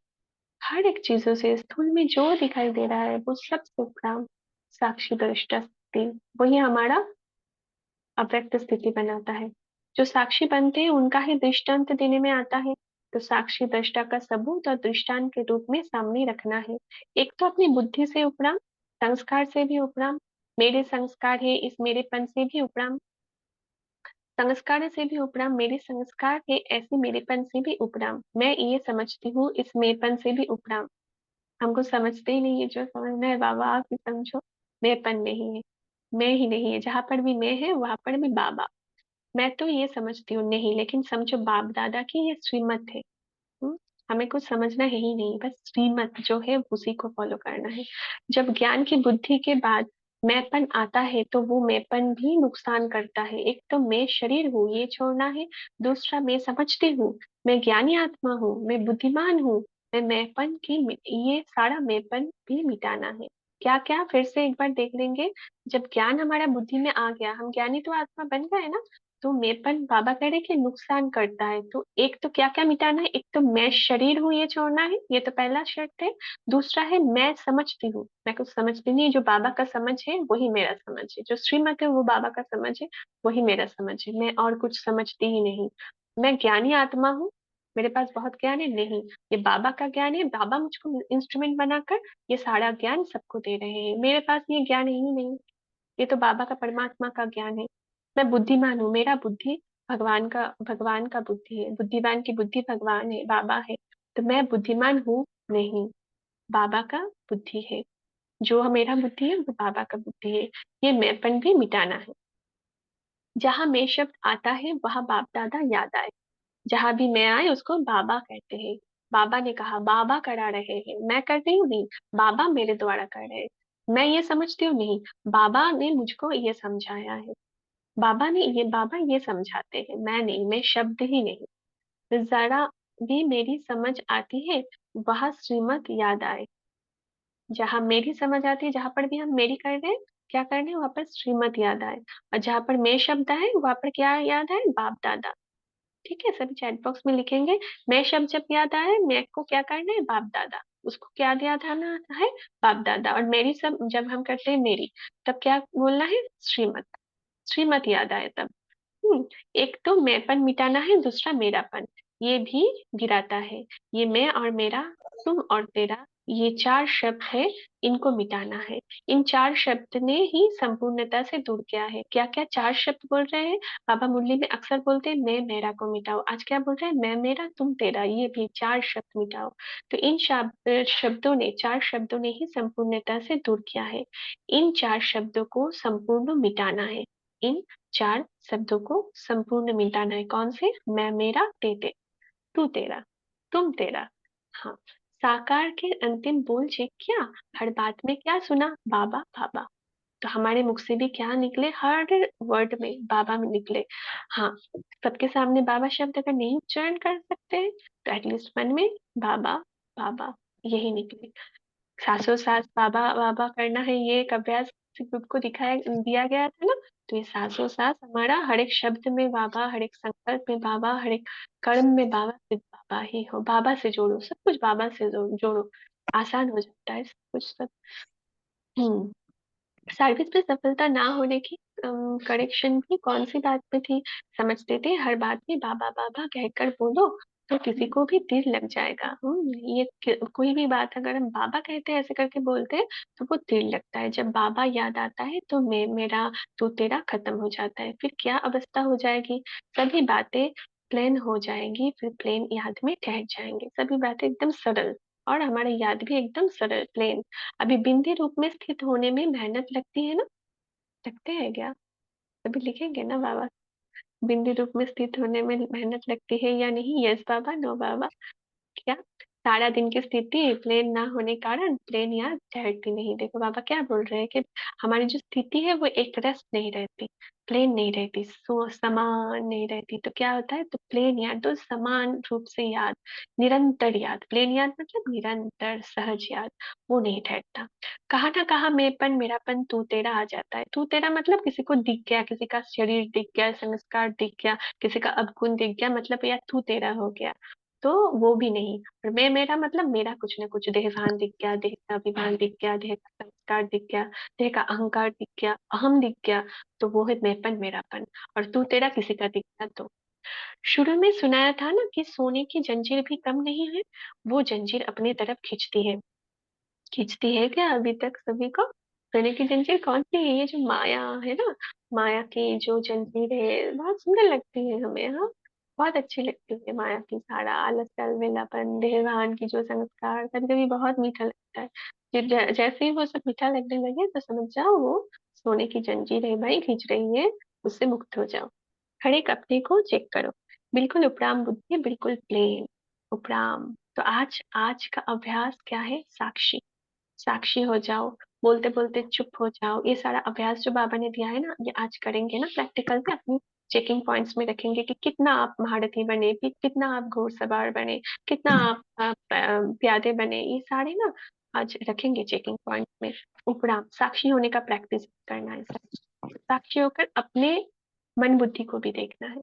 हर एक चीजों से, स्थूल में जो दिखाई दे रहा है वो सबसे उपराम, साक्षी दृष्टा स्थिति, वही हमारा अव्यक्त स्थिति बनाता है। जो साक्षी बनते हैं उनका ही दृष्टांत देने में आता है। तो साक्षी दृष्टा का सबूत और दृष्टांत के रूप में सामने रखना है। एक तो अपनी बुद्धि से उपराम, संस्कार से भी उपराम, मेरे संस्कार है इस मेरेपन से भी उपराम, संस्कार से भी उपराम, मेरे संस्कार है ऐसे मेरेपन से भी उपराम, मैं ये समझती हूँ इस मेरेपन से भी उपराम। हमको समझते ही नहीं है, जो समझना है बाबा आप ही समझो। मेरेपन नहीं है, मैं ही नहीं है, जहां पर भी मैं है वहां पर भी बाबा। मैं तो ये समझती हूँ नहीं, लेकिन समझो बाप दादा की ये श्रीमत है। हम्म, हमें कुछ समझना है ही नहीं, बस श्रीमत जो है उसी को फॉलो करना है। जब ज्ञान की बुद्धि के बाद मैंपन आता है तो वो मैंपन भी नुकसान करता है। एक तो मैं शरीर हूँ ये छोड़ना है, दूसरा मैं समझती हूँ, मैं ज्ञानी आत्मा हूँ, मैं बुद्धिमान हूँ, मैं मैंपन की, ये सारा मैंपन भी मिटाना है। क्या क्या, फिर से एक बार देख लेंगे। जब ज्ञान हमारा बुद्धि में आ गया, हम ज्ञानी तो आत्मा बन गए ना, तो मेपन बाबा कह रहे कि नुकसान करता है। तो एक तो क्या क्या मिटाना है, एक तो मैं शरीर हूँ ये छोड़ना है, ये तो पहला शर्त है। दूसरा है मैं समझती हूँ, मैं कुछ समझती नहीं, जो बाबा का समझ है वही मेरा समझ है, जो श्रीमत है वो बाबा का समझ है, वही मेरा समझ है, मैं और कुछ समझती ही नहीं। मैं ज्ञानी आत्मा हूँ, मेरे पास बहुत ज्ञान है नहीं, ये बाबा का ज्ञान है, बाबा मुझको इंस्ट्रूमेंट बनाकर ये सारा ज्ञान सबको दे रहे हैं, मेरे पास ये ज्ञान है ही नहीं, ये तो बाबा का परमात्मा का ज्ञान है। मैं बुद्धिमान हूँ, मेरा बुद्धि भगवान का बुद्धि है, बुद्धिमान की बुद्धि भगवान है, बाबा है। तो मैं बुद्धिमान हूँ नहीं, बाबा का बुद्धि है, जो मेरा बुद्धि है वो बाबा का बुद्धि है। ये मैंपन भी मिटाना है। जहां मैं शब्द आता है वहां बाप दादा याद आए, जहां भी मैं आए उसको बाबा कहते हैं। बाबा ने कहा, बाबा करा रहे हैं, मैं कर रही हूँ नहीं, बाबा मेरे द्वारा कर रहे हैं। मैं ये समझती हूँ नहीं, बाबा ने मुझको ये समझाया है, बाबा ये समझाते हैं, मैं नहीं, मैं शब्द ही नहीं। तो जरा भी मेरी समझ आती है वहां श्रीमत याद आए, जहां मेरी समझ आती है, जहां पर भी हम मेरी कर रहे हैं, क्या कर रहे हैं, वहां पर श्रीमत याद आए। और जहां पर मैं शब्द आए वहां पर क्या याद आए, बाप दादा। ठीक है, सभी चैट बॉक्स में लिखेंगे, मैं शब्द जब याद आए, मैं को क्या करना है, बाप दादा, उसको क्या याद आना है, बाप दादा। और मेरी सब जब हम करते हैं मेरी, तब क्या बोलना है, श्रीमत, श्रीमत याद आए तब। एक तो मैंपन मिटाना है, दूसरा मेरापन, ये भी गिराता है। ये मैं और मेरा, तुम और तेरा, ये 4 शब्द है, इनको मिटाना है। इन 4 शब्द ने ही संपूर्णता से दूर किया है। क्या क्या 4 शब्द बोल रहे हैं? बाबा मुरली में अक्सर बोलते हैं मैं मेरा को मिटाओ, आज क्या बोल रहे हैं? मैं मेरा तुम तेरा, ये भी 4 शब्द मिटाओ। तो इन शब्दों ने, 4 शब्दों ने ही संपूर्णता से दूर किया है। इन 4 शब्दों को संपूर्ण मिटाना है। इन 4 शब्दों को संपूर्ण मिटाना है। कौन से? मैं मेरा, ते तू तेरा, तुम तेरा। हाँ, साकार के अंतिम बोल छे क्या? हर बात में क्या सुना? बाबा बाबा। तो हमारे मुख से भी क्या निकले? हर वर्ड में बाबा में निकले। हाँ, सबके सामने बाबा शब्द अगर नहीं उच्चारण कर सकते हैं तो एटलीस्ट मन में बाबा बाबा यही निकले। सासों सास बाबा बाबा करना है, ये एक अभ्यास ग्रुप को दिखाया दिया गया था ना। तो ये सासों सास हमारा हर एक शब्द में बाबा, हर एक संकल्प में बाबा, हर एक कर्म में बाबा, सिर्फ बाबा ही हो। बाबा से जोड़ो, सब कुछ बाबा से जोड़ो, आसान हो जाता है सब कुछ सब। हम्म सर्विस पे सफलता ना होने की करेक्शन भी कौन सी बात पे थी? समझते थे हर बात में बाबा बाबा कहकर बोलो तो किसी को भी दिल लग जाएगा। ये कोई भी बात अगर हम बाबा कहते हैं, ऐसे करके बोलते हैं, तो वो दिल लगता है। जब बाबा याद आता है तो मैं मेरा तू तेरा खत्म हो जाता है। फिर क्या अवस्था हो जाएगी? सभी बातें प्लेन हो जाएंगी, फिर प्लेन याद में ठहर जाएंगे। सभी बातें एकदम सरल, और हमारा याद भी एकदम सरल प्लेन। अभी बिंदी रूप में स्थित होने में मेहनत लगती है ना? लगते हैं क्या? अभी लिखेंगे ना बाबा, बिंदी रूप में स्थित होने में मेहनत लगती है या नहीं? यस बाबा, नो बाबा? क्या? सारा दिन की स्थिति प्लेन ना होने कारण प्लेन याद ठहरती नहीं। देखो बाबा क्या बोल रहे हैं कि हमारी जो स्थिति है वो एक रस नहीं रहती, प्लेन नहीं रहती, समान नहीं रहती। तो क्या होता है? तो प्लेन याद, तो समान रूप से याद, निरंतर याद। प्लेन याद मतलब निरंतर सहज याद, वो नहीं ठहरता। कहा ना कहा मेंपन मेरापन तू तेरा आ जाता है। तू तेरा मतलब किसी को दिख गया, किसी का शरीर दिख गया, संस्कार दिख गया, किसी का अवगुण दिख गया, मतलब यार तू तेरा हो गया। तो वो भी नहीं। और मैं मेरा मतलब मेरा कुछ ना कुछ देहभान दिख गया, देह का अभिमान दिख गया, देह का संस्कार दिख गया, देह का अहंकार दिख गया, अहम दिख गया, तो वो है मैंपन मेरापन। और तू तेरा किसी का दिख गया तो। शुरू में सुनाया था ना कि सोने की जंजीर भी कम नहीं है, वो जंजीर अपने तरफ खींचती है। खींचती है क्या अभी तक सभी को? सोने की जंजीर कौन सी है? ये जो माया है ना, माया की जो जंजीर है, बहुत सुंदर लगती है हमें। हाँ, बहुत अच्छी लगती है माया की। सारा आलस अलबेलापन, देहभान की जो संस्कार, कभी कभी बहुत मीठा लगता है। जैसे ही वो सब मीठा लगने लगे तो समझ जाओ वो सोने की जंजीर है भाई, खींच रही है, उससे मुक्त हो जाओ। हर एक अपने को चेक करो। बिल्कुल उपराम बुद्धि, बिल्कुल प्लेन उपराम। तो आज आज का अभ्यास क्या है? साक्षी। साक्षी हो जाओ, बोलते बोलते चुप हो जाओ। ये सारा अभ्यास जो बाबा ने दिया है ना, ये आज करेंगे ना प्रैक्टिकल पे, अपनी चेकिंग पॉइंट्स में रखेंगे कि कितना आप महारथी बने, कितना आप घोड़सवार बने, कितना आप प्यादे बने। ये सारे ना आज रखेंगे चेकिंग पॉइंट में। उपराम साक्षी होने का प्रैक्टिस करना है सर। साक्षी होकर अपने मन बुद्धि को भी देखना है।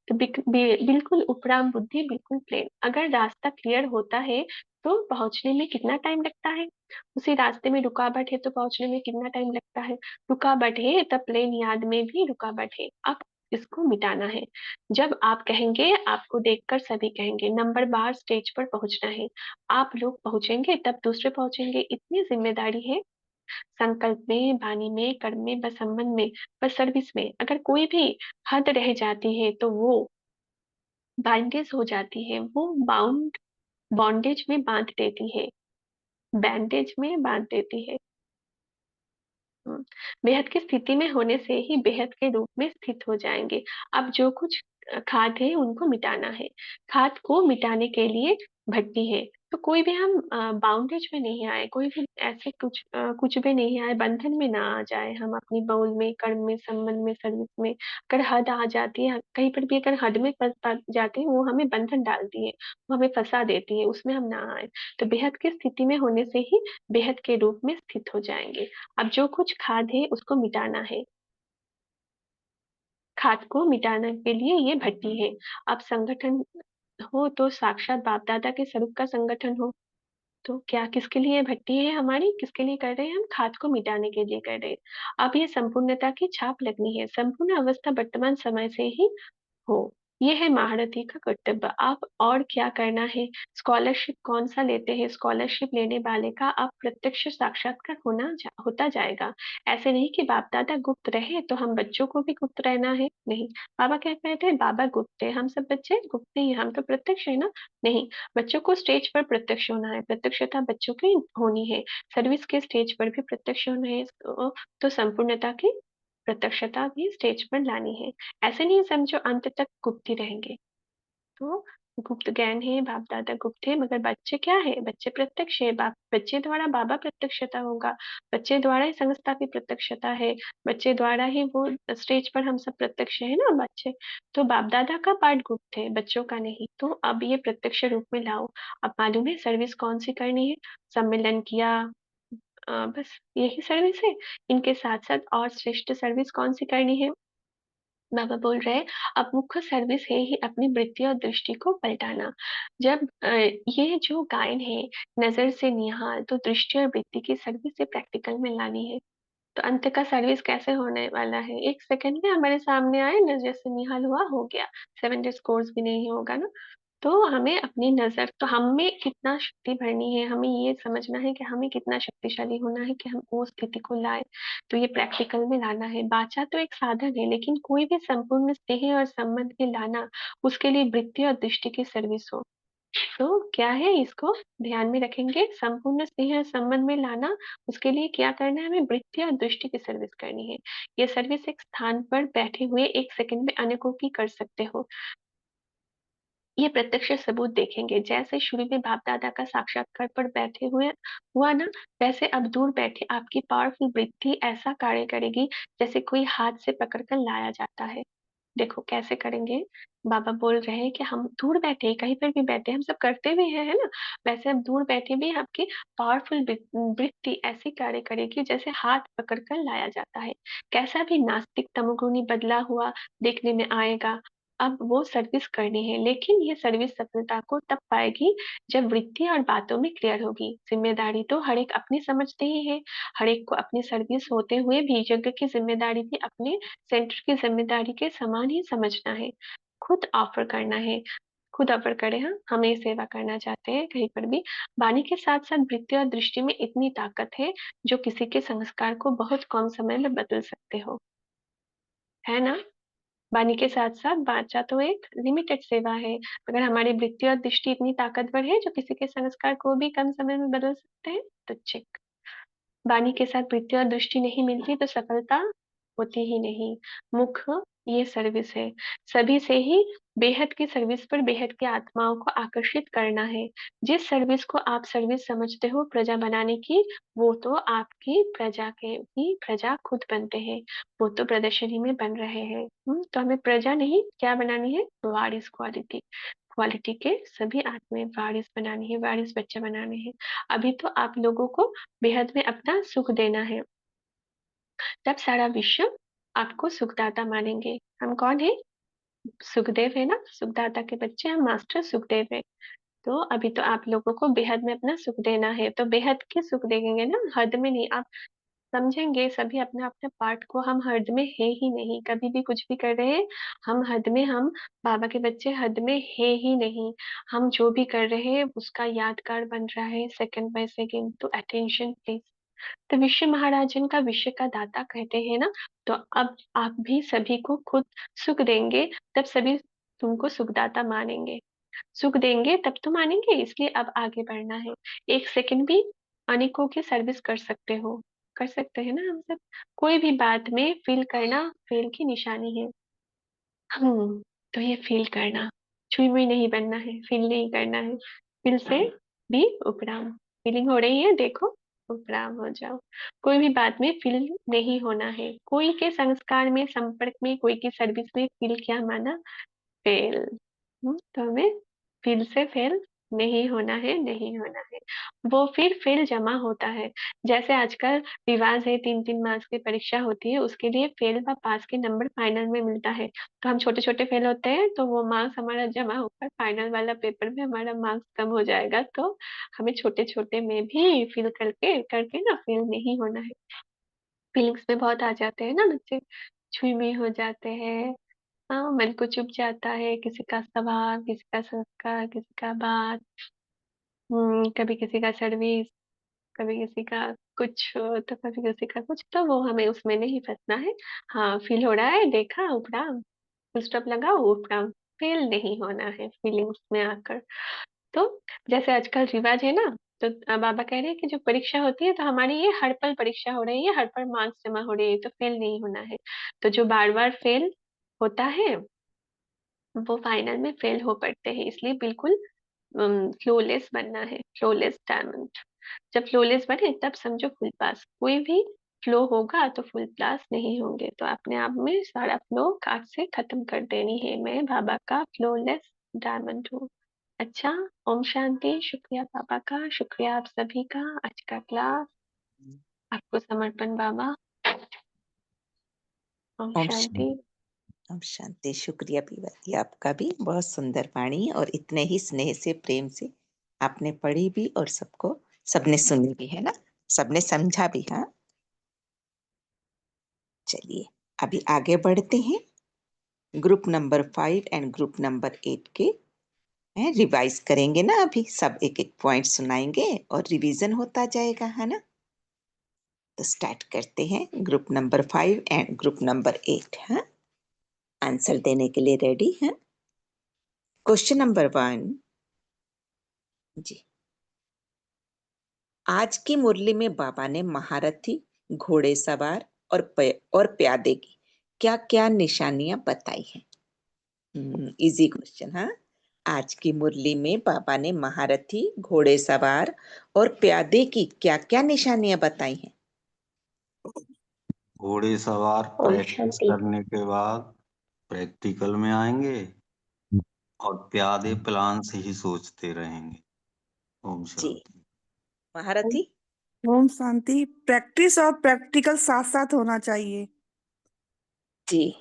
तो बिल्कुल उपराम बुद्धि, बिल्कुल प्लेन। अगर रास्ता क्लियर होता है तो पहुंचने में कितना टाइम लगता है? उसी रास्ते में रुकावट है तो पहुंचने में कितना टाइम लगता है? रुकावट है तब प्लेन याद में भी रुकावट है। अब इसको मिटाना है। जब आप कहेंगे, आपको देखकर सभी कहेंगे नंबर बार स्टेज पर पहुंचना है। आप लोग पहुंचेंगे तब दूसरे पहुंचेंगे, इतनी जिम्मेदारी है। संकल्प में, वाणी में, कर्म में, बस संबंध में, बस सर्विस में अगर कोई भी हद रह जाती है तो वो बाइंडेज हो जाती है। वो बॉन्डेज में बांध देती है, बैंडेज में बांध देती है। बेहद की स्थिति में होने से ही बेहद के रूप में स्थित हो जाएंगे। अब जो कुछ खाद है उनको मिटाना है। खाद को मिटाने के लिए भट्टी है। तो कोई भी हम बाउंडेज में नहीं आए, कोई भी ऐसे कुछ भी नहीं आए, बंधन में ना आ जाए हम अपनी बाउल में, कर्म में, संबंध में, सर्विस में। अगर हद आ जाती है कहीं पर भी, अगर हद में फंस जाते हैं, वो हमें बंधन डालती है, वो हमें फंसा देती है, उसमें हम ना आए। तो बेहद की स्थिति में होने से ही बेहद के रूप में स्थित हो जाएंगे। अब जो कुछ खाद है उसको मिटाना है। खाद को मिटाने के लिए ये भट्टी है। अब संगठन हो तो साक्षात बाप दादा के स्वरूप का संगठन हो। तो क्या किसके लिए भट्टी है हमारी, किसके लिए कर रहे हैं हम? खाद को मिटाने के लिए कर रहे हैं। अब ये संपूर्णता की छाप लगनी है, संपूर्ण अवस्था वर्तमान समय से ही हो, ये है महारथी का कर्तव्य। आप और क्या करना है? स्कॉलरशिप कौन सा लेते हैं, स्कॉलरशिप लेने वाले का अब प्रत्यक्ष साक्षात्कार होता जाएगा। ऐसे नहीं कि बाप दादा गुप्त रहे तो हम बच्चों को भी गुप्त रहना है, नहीं। बाबा क्या कहते हैं? बाबा गुप्त है, हम सब बच्चे गुप्त नहीं है, हम तो प्रत्यक्ष है ना। नहीं, बच्चों को स्टेज पर प्रत्यक्ष होना है, प्रत्यक्षता बच्चों की होनी है। सर्विस के स्टेज पर भी प्रत्यक्ष होना है, तो संपूर्णता की प्रत्यक्षता भी स्टेज पर लानी है। ऐसे नहीं समझो अंत तक गुप्त ही रहेंगे। तो गुप्त ज्ञान है, बाप दादा गुप्त है, मगर बच्चे क्या है? बच्चे प्रत्यक्ष है, बाप बच्चे द्वारा बाबा प्रत्यक्षता होगा, बच्चे द्वारा ही संस्था की प्रत्यक्षता है, बच्चे द्वारा ही वो स्टेज पर हम सब प्रत्यक्ष है ना बच्चे। तो बाप दादा का पार्ट गुप्त है, बच्चों का नहीं। तो अब ये प्रत्यक्ष रूप में लाओ। अब मालूम है सर्विस कौन सी करनी है? सम्मेलन किया, बस यही सर्विस है। इनके साथ साथ और श्रेष्ठ सर्विस कौन सी करनी है? बाबा बोल रहे हैं अब मुख्य सर्विस है ही अपनी वृत्ति और दृष्टि को पलटाना। जब ये जो गायन है, नजर से निहाल, तो दृष्टि और वृत्ति की सर्विस से प्रैक्टिकल में लानी है। तो अंत का सर्विस कैसे होने वाला है? एक सेकंड में हमारे सामने आए, नजर से निहाल हुआ, हो गया। 7 डेज कोर्स भी नहीं होगा ना। तो हमें अपनी नजर, तो हमें कितना शक्ति भरनी है, हमें ये समझना है कि हमें कितना शक्तिशाली होना है कि हम वो स्थिति को लाए। तो ये प्रैक्टिकल में लाना है। बाचा तो एक साधन है, लेकिन कोई भी संपूर्ण स्नेह और संबंध में लाना, उसके लिए वृत्ति और दृष्टि की सर्विस हो। तो क्या है, इसको ध्यान में रखेंगे। संपूर्ण स्नेह और संबंध में लाना, उसके लिए क्या करना है? हमें वृत्ति और दृष्टि की सर्विस करनी है। ये सर्विस एक स्थान पर बैठे हुए एक सेकंड में अनेकों की कर सकते हो। ये प्रत्यक्ष सबूत देखेंगे। जैसे शुरू में बाप दादा का साक्षात्कार पर बैठे हुए हुआ ना, वैसे अब दूर बैठे आपकी पावरफुल वृत्ति ऐसा कार्य करेगी जैसे कोई हाथ से पकड़कर लाया जाता है। देखो कैसे करेंगे। बाबा बोल रहे हैं कि हम दूर बैठे, कहीं पर भी बैठे, हम सब करते भी हैं, है ना। वैसे अब दूर बैठे भी आपकी पावरफुल वृत्ति ऐसी कार्य करेगी जैसे हाथ पकड़कर लाया जाता है। कैसा भी नास्तिक तमोगुणी बदला हुआ देखने में आएगा। अब वो सर्विस करनी है, लेकिन ये सर्विस सफलता को तब पाएगी जब वृत्ति और बातों में क्लियर होगी। जिम्मेदारी तो हर एक अपनी समझते ही है। हर एक को अपनी सर्विस होते हुए भी यज्ञ की जिम्मेदारी भी अपने सेंटर की जिम्मेदारी के समान ही समझना है। खुद ऑफर करना है, खुद ऑफर करें। हाँ, हमें सेवा करना चाहते हैं कहीं पर भी। वाणी के साथ साथ वृत्ति और दृष्टि में इतनी ताकत है जो किसी के संस्कार को बहुत कम समय में बदल सकते हो, है ना। वाणी के साथ साथ वाचा तो एक लिमिटेड सेवा है, अगर हमारी वृत्ति और दृष्टि इतनी ताकतवर है जो किसी के संस्कार को भी कम समय में बदल सकते हैं, तो चेक। वाणी के साथ वृत्ति और दृष्टि नहीं मिलती तो सफलता होती ही नहीं। मुख्य ये सर्विस है, सभी से ही बेहद की सर्विस पर बेहद की आत्माओं को आकर्षित करना है। जिस सर्विस को आप सर्विस समझते हो प्रजा बनाने की, वो तो आपकी प्रजा के ही प्रजा खुद बनते हैं, वो तो प्रदर्शनी में बन रहे हैं। तो हमें प्रजा नहीं क्या बनानी है? वारिस क्वालिटी, क्वालिटी के सभी आत्मे वारिस बनानी है, वारिस बच्चे बनाने हैं। अभी तो आप लोगों को बेहद में अपना सुख देना है, तब सारा विश्व आपको सुखदाता मानेंगे। हम कौन है? सुखदेव है ना, सुखदाता के बच्चे हम मास्टर सुखदेव है। तो अभी तो आप लोगों को बेहद में अपना सुख देना है, तो बेहद के सुख देंगे ना, हद में नहीं। आप समझेंगे सभी अपने अपने पार्ट को, हम हद में है ही नहीं, कभी भी कुछ भी कर रहे हैं हम हद में, हम बाबा के बच्चे हद में है ही नहीं। हम जो भी कर रहे हैं उसका यादगार बन रहा है सेकंड बाय सेकंड। तो अटेंशन प्लीज। तो विश्व महाराजन का विश्व का दाता कहते हैं ना, तो अब आप भी सभी को खुद सुख देंगे, तब सभी तुमको सुखदाता मानेंगे। सुख देंगे तब तो मानेंगे, इसलिए अब आगे बढ़ना है। एक सेकंड भी अनेकों की सर्विस कर सकते हो, कर सकते हैं ना हम सब। कोई भी बात में फील करना फेल की निशानी है। तो ये फील करना, छुई मुई नहीं बनना है, फील नहीं करना है। फील से भी उपराम, फीलिंग हो रही है देखो, उपराम हो जाओ। कोई भी बात में फील नहीं होना है, कोई के संस्कार में संपर्क में कोई की सर्विस में फील क्या माना? फेल। तो हमें फील से फेल नहीं होना है, नहीं होना है। वो फिर फेल जमा होता है। जैसे आजकल रिवाज है, 3-3 मार्क्स की परीक्षा होती है, उसके लिए फेल व पास के नंबर फाइनल में मिलता है। तो हम छोटे-छोटे फेल होते हैं, तो वो मार्क्स हमारा जमा होकर फाइनल वाला पेपर में हमारा मार्क्स कम हो जाएगा। तो हमें छोटे-छोटे में भी फिल करके करके ना फेल नहीं होना है। फीलिंग्स में बहुत आ जाते हैं ना बच्चे, छुई-मुई हो जाते हैं। हाँ, मन को चुभ जाता है, किसी का स्वभाव, किसी का संस्कार, किसी का बात, कभी किसी का सर्विस, कभी किसी का कुछ, तो कभी किसी का कुछ, तो वो हमें उसमें नहीं फंसना है। हाँ, फील हो रहा है, देखा, उपराम, फुल स्टॉप लगाओ, उपराम, फेल नहीं होना है फीलिंग्स में आकर। तो जैसे आजकल रिवाज है ना, तो बाबा कह रहे हैं कि जो परीक्षा होती है, तो हमारी ये हर पल परीक्षा हो रही है, हर पल मार्क्स जमा हो रही है, तो फेल नहीं होना है। तो जो बार बार फेल होता है, वो फाइनल में फेल हो पड़ते हैं। इसलिए बिल्कुल फ्लॉलेस बनना है, फ्लॉलेस डायमंड। जब फ्लॉलेस बने तब समझो फुल पास। कोई भी फ्लो होगा तो फुल पास नहीं होंगे। तो अपने आप में सारा फ्लो आज से खत्म कर देनी है। मैं बाबा का फ्लॉलेस डायमंड हूँ। अच्छा, ओम शांति। शुक्रिया बाबा का, शुक्रिया आप सभी का। आज का क्लास आपको समर्पण बाबा। ओम ओम शांति। शांति। ओम शांति। शुक्रिया बीवादी आपका भी, बहुत सुंदर वाणी और इतने ही स्नेह से प्रेम से आपने पढ़ी भी और सबको सबने सुनी भी, है ना, सबने समझा भी। हाँ, चलिए अभी आगे बढ़ते हैं। Group number 5 and group number 8 के हैं, रिवाइज करेंगे ना, अभी सब एक एक पॉइंट सुनाएंगे और रिवीजन होता जाएगा, है ना। तो स्टार्ट करते हैं। Group number 5 and group number 8। हाँ, आंसर देने के लिए रेडी हैं। क्वेश्चन नंबर 1 जी। आज की मुरली में बाबा ने महारथी, घोड़ेसवार और प्यादे की क्या क्या निशानियां बताई हैं। Easy question. हाँ, आज की मुरली में बाबा ने महारथी, घोड़ेसवार और प्यादे की क्या क्या निशानियां बताई हैं। घोड़े सवार ओम प्रैक्टिस शांति। करने के बाद प्रैक्टिकल में आएंगे और प्यादे प्लान से ही सोचते रहेंगे। ओम जी, शांति। महारथी। ओम शांति। प्रैक्टिस और प्रैक्टिकल साथ साथ होना चाहिए। जी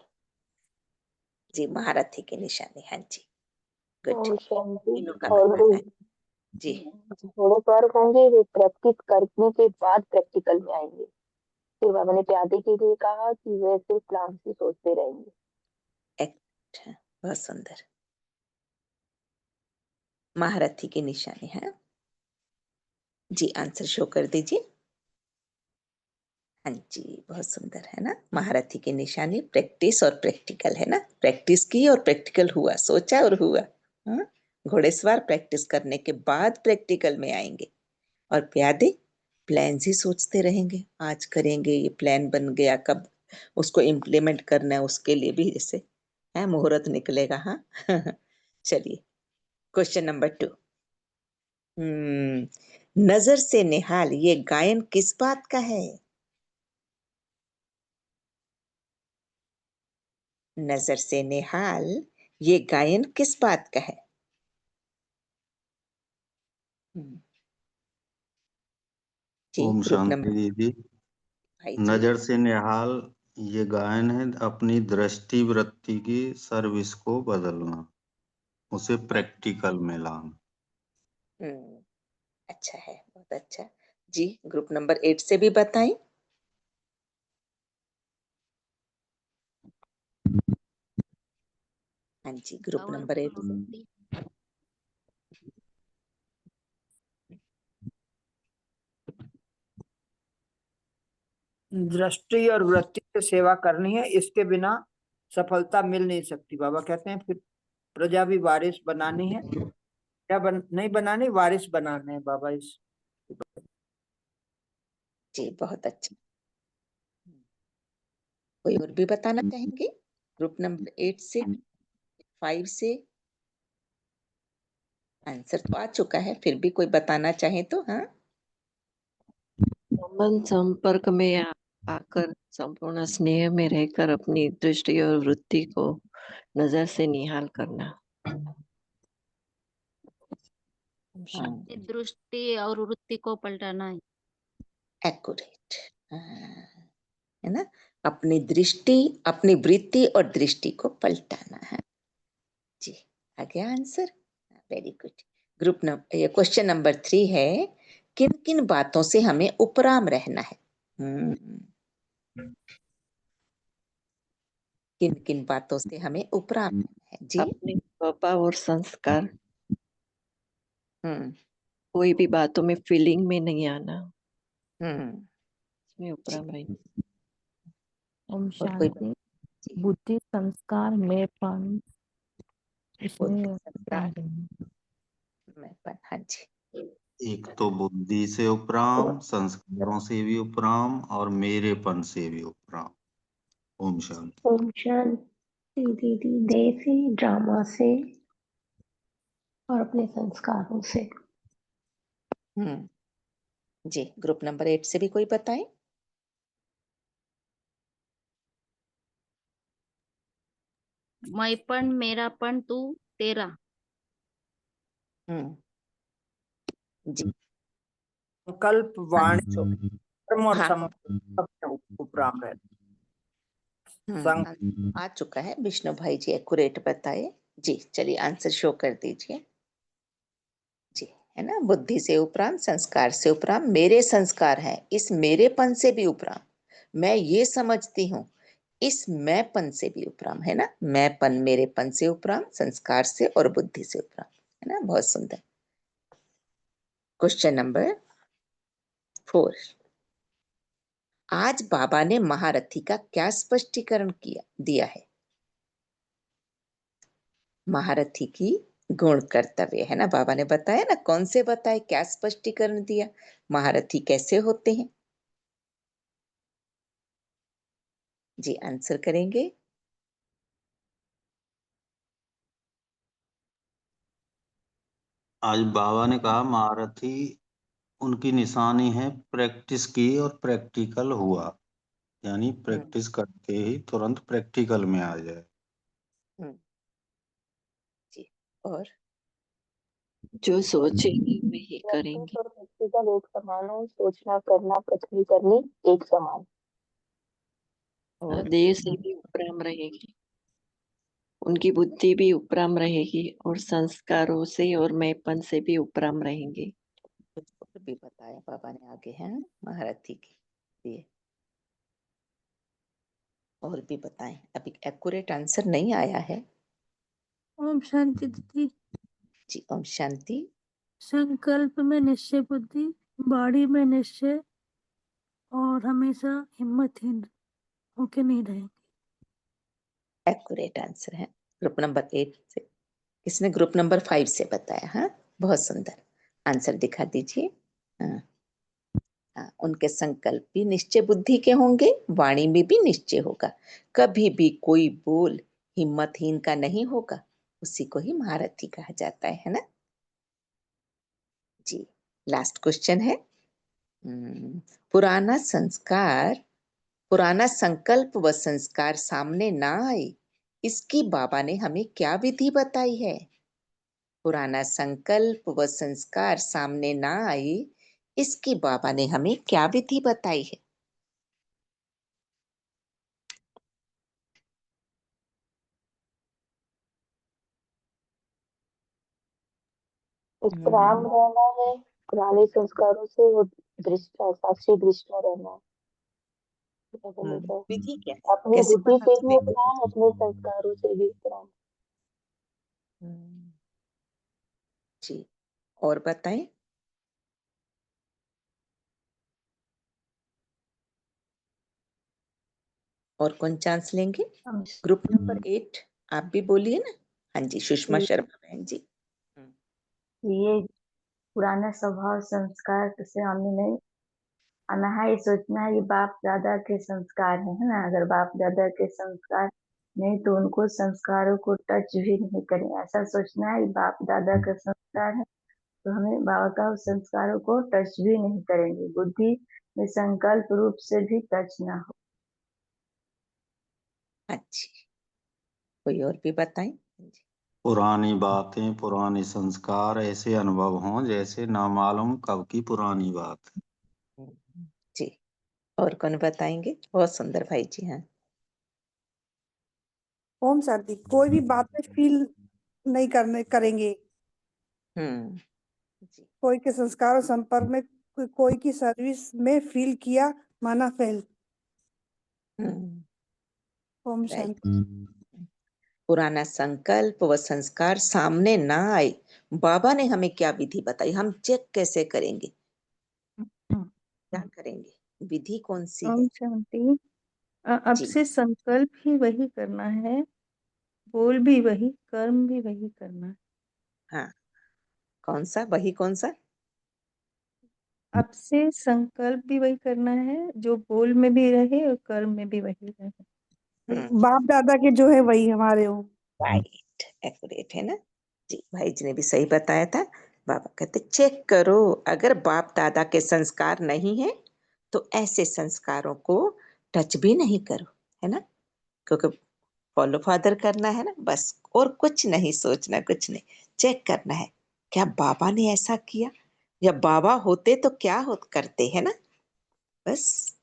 जी, महारथी की निशानी। हाँ जी, गुड। ओम शांति। तीनों का और मतलब है। जी थोड़े बार होंगे, वे प्रैक्टिस करने के बाद प्रैक्टिकल में आएंगे। फिर बाबा ने प्यादे के लिए कहा कि वे सिर्फ प्लान से सोचते रहेंगे। अच्छा, बहुत सुंदर। महारथी की निशानी है। जी, आंसर शो कर दीजिए। हाँ जी, बहुत सुंदर है ना। महारथी की निशानी प्रैक्टिस और प्रैक्टिकल है ना। प्रैक्टिस की और प्रैक्टिकल हुआ, सोचा और हुआ। हाँ? घोड़ेसवार प्रैक्टिस करने के बाद प्रैक्टिकल में आएंगे और प्यादे प्लान ही सोचते रहेंगे। आज करेंगे, ये प्लान बन गया, कब उसको इम्प्लीमेंट करना है, उसके लिए भी जैसे है मुहूर्त निकलेगा। हाँ चलिए, क्वेश्चन नंबर 2। नजर से निहाल ये गायन किस बात का है। नजर से निहाल ये गायन किस बात का है। जी, ओम ग्रुप शांति नंबर दीदी। भाई जी। नजर से निहाल ये गायन है अपनी दृष्टि वृत्ति की सर्विस को बदलना, उसे प्रैक्टिकल में लाना। हम्म, अच्छा है, बहुत अच्छा। जी, ग्रुप नंबर 8 से भी बताएं। हाँ जी, ग्रुप नंबर 8 से। दृष्टि और वृत्ति से सेवा करनी है, इसके बिना सफलता मिल नहीं सकती। बाबा कहते हैं फिर प्रजा भी वारिस बनानी है, नहीं बनानी, वारिस बनाने हैं बाबा इस। जी, बहुत अच्छा। कोई और भी बताना चाहेंगे ग्रुप नंबर 8 से, 5 से। आंसर तो आ चुका है, फिर भी कोई बताना चाहे तो। हाँ, संबंध संपर्क में आकर संपूर्ण स्नेह में रहकर अपनी दृष्टि और वृत्ति को नजर से निहाल करना। हाँ, दृष्टि और वृत्ति को पलटाना है। एक्यूरेट। है ना, अपनी दृष्टि, अपनी वृत्ति और दृष्टि को पलटाना है। जी, आ गया answer. Very good. Group number, ये क्वेश्चन नंबर 3 है, किन किन बातों से हमें उपराम रहना है? किन किन बातों से हमें उपराम रहना है? जी, अपने स्वभाव और संस्कार, हम्म कोई भी बातों में फीलिंग में नहीं आना, हम्म इसमें उपराम रहना। ओम और कोई शांति। जी, बुद्धि, संस्कार, मेपन, इसमें बुद्धि, उपराम संस्कार, रहना। मैंपन। हाँ जी, एक तो बुद्धि से उपराम, संस्कारों से भी उपराम और मेरेपन से भी उपराम। ओम शांति। ओम शांति दीदी। देह से, ड्रामा से और अपने संस्कारों से। जी। ग्रुप नंबर 8 से भी कोई बताए? मैंपन, मेरापन, तू, तेरा। हम्म जी, संकल्प, हाँ, वाणी, जो कर्म और हाँ, सब में उपराम रहता संग आ चुका है। विष्णु भाई जी एक्यूरेट बताए। जी, चलिए आंसर शो कर दीजिए। जी, है ना, बुद्धि से उपराम, संस्कार से उपराम, मेरे संस्कार हैं, इस मेरेपन से भी उपराम, मैं ये समझती हूँ, इस मैंपन से भी उपराम। है ना, मैंपन, मेरेपन से उपराम, संस्कार से और बुद्धि से उपराम। है ना, बहुत सुंदर। क्वेश्चन नंबर 4, आज बाबा ने महारथी का क्या स्पष्टीकरण दिया है? महारथी की गुण कर्तव्य, है ना, बाबा ने बताया ना, कौन से बताए, क्या स्पष्टीकरण दिया, महारथी कैसे होते हैं? जी, आंसर करेंगे। आज बाबा ने कहा महारथी उनकी निशानी है प्रैक्टिस की और प्रैक्टिकल हुआ, यानी प्रैक्टिस करके ही तुरंत प्रैक्टिकल में आ जाए। हम्म, जी, और जो सोचेंगे वही प्रैक्टिस करेंगे। और प्रैक्टिकल एक समान हो, सोचना, करना, पृथ्वी करनी एक समान। और देह से भी उपराम रहेगी, उनकी बुद्धि भी उपराम रहेगी और संस्कारों से और मैंपन से भी उपराम रहेंगे। और भी बताया बाबा ने आगे, है महारथी के लिए, और भी बताएं। अभी एक्यूरेट आंसर नहीं आया है। ओम शांति दीदी। जी, ओम शांति। संकल्प में निश्चय बुद्धि, बाड़ी में निश्चय और हमेशा हिम्मतहीन होके नहीं रहेंगे। एक्यूरेट आंसर है। ग्रुप नंबर 8 से, किसने ग्रुप नंबर 5 से बताया? हाँ, बहुत सुंदर। आंसर दिखा दीजिए। हाँ, हाँ, उनके संकल्प भी निश्चय बुद्धि के होंगे, वाणी में भी निश्चय होगा, कभी भी कोई बोल हिम्मतहीन का नहीं होगा, उसी को ही महारथी कहा जाता है ना। जी, लास्ट क्वेश्चन है। हम्म, पुराना संस्कार, पुराना संकल्प व संस्कार सामने ना आए, इसकी बाबा ने हमें क्या विधि बताई है? पुराना संकल्प व संस्कार सामने ना आए, इसकी बाबा ने हमें क्या विधि बताई है? उपराम रहना है पुराने संस्कारों से, और दृष्टा, साक्षी दृष्टा रहना है। क्या बोलते हैं? विधि क्या है, अपनी कैसे बुद्धि पता से भी चलेगा? उपराम, अपने संस्कारों से भी उपराम। जी, और बताएं। और कौन चांस लेंगे? ग्रुप नंबर 8, आप भी बोलिए ना। हाँ जी, सुषमा शर्मा बहन जी। ये पुराना स्वभाव संस्कार से हमें नहीं आना है, ये सोचना है ये बाप दादा के संस्कार है ना। अगर बाप दादा के संस्कार नहीं तो उनको संस्कारों को टच भी नहीं करें, ऐसा सोचना है ये बाप दादा का संस्कार है तो हमें बाबा का उस संस्कारों को टच भी नहीं करेंगे। बुद्धि में संकल्प रूप से भी टच ना हो। अच्छी, कोई और भी बताएं। हाँ जी, पुरानी बातें, पुराने संस्कार ऐसे अनुभव हों जैसे ना मालूम कब की पुरानी बात। जी, और कौन बताएंगे? बहुत सुंदर भाई जी। हाँ ओम शांति। कोई भी बात में फील नहीं करेंगे। जी। कोई के संस्कार और संपर्क में कोई की सर्विस में फील किया माना फेल। ओम राइट। शांति। पुराना संकल्प व संस्कार सामने ना आए, बाबा ने हमें क्या विधि बताई, हम चेक कैसे करेंगे, क्या करेंगे, विधि कौन सी ओम है? शांति। अब जी से संकल्प ही वही करना है, बोल भी वही, कर्म भी वही करना है। हाँ, कौन सा? वही कौन सा? अब से संकल्प भी वही करना है, जो बोल में भी रहे और कर्म में भी वही रहे। बाप दादा के जो है वही हमारे हो। राइट, एक्यूरेट है ना? जी, भाई जी ने भी सही बताया था। बाबा कहते चेक करो, अगर बाप दादा के संस्कार नहीं है तो ऐसे संस्कारों को टच भी नहीं करो, है ना? क्योंकि फॉलो फादर करना है ना, बस, और कुछ नहीं सोचना, कुछ नहीं, चेक करना है क्या बाबा ने ऐसा किया, या बाबा होते तो क्या करते, है ना? बस।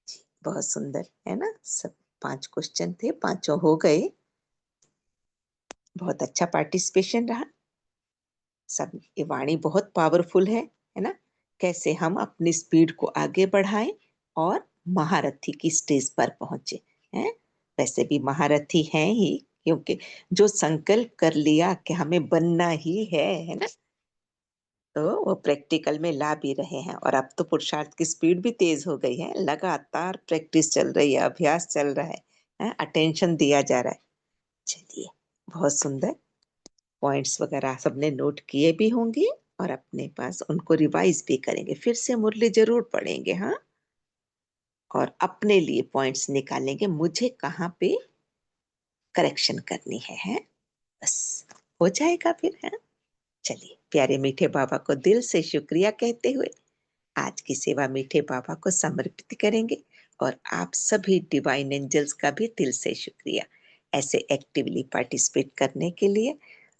जी, बहुत सुंदर है ना? सब 5 क्वेश्चन थे, पांचों हो गए। बहुत अच्छा पार्टिसिपेशन रहा। सब ये वाणी बहुत पावरफुल है ना? कैसे हम अपनी स्पीड को आगे बढ़ाएं और महारथी की स्टेज पर पहुंचे हैं। वैसे भी महारथी हैं ही, क्योंकि जो संकल्प कर लिया कि हमें बनना ही है ना, तो वो प्रैक्टिकल में ला भी रहे हैं। और अब तो पुरुषार्थ की स्पीड भी तेज हो गई है, लगातार प्रैक्टिस चल रही है, अभ्यास चल रहा है, अटेंशन दिया जा रहा है। चलिए, बहुत सुंदर। पॉइंट्स वगैरह सबने नोट किए भी होंगे और अपने पास उनको रिवाइज भी करेंगे, फिर से मुरली जरूर पढ़ेंगे। हाँ, और अपने लिए पॉइंट्स निकालेंगे, मुझे कहाँ पे करेक्शन करनी है? बस हो जाएगा फिर, है? चलिए, प्यारे मीठे बाबा को दिल से शुक्रिया कहते हुए आज की सेवा मीठे बाबा को समर्पित करेंगे। और आप सभी डिवाइन एंजल्स का भी दिल से शुक्रिया, ऐसे एक्टिवली पार्टिसिपेट करने के लिए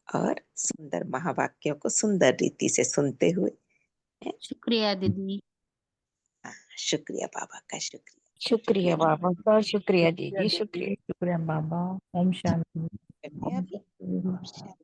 और सुंदर महावाक्यों को सुंदर रीति से सुनते हुए। शुक्रिया दीदी। शुक्रिया बाबा का, शुक्रिया। शुक्रिया बाबा का, शुक्रिया दीदी, शुक्रिया। शुक्रिया बाबा। ओम शांति। करते हैं ओम अभी। शांति।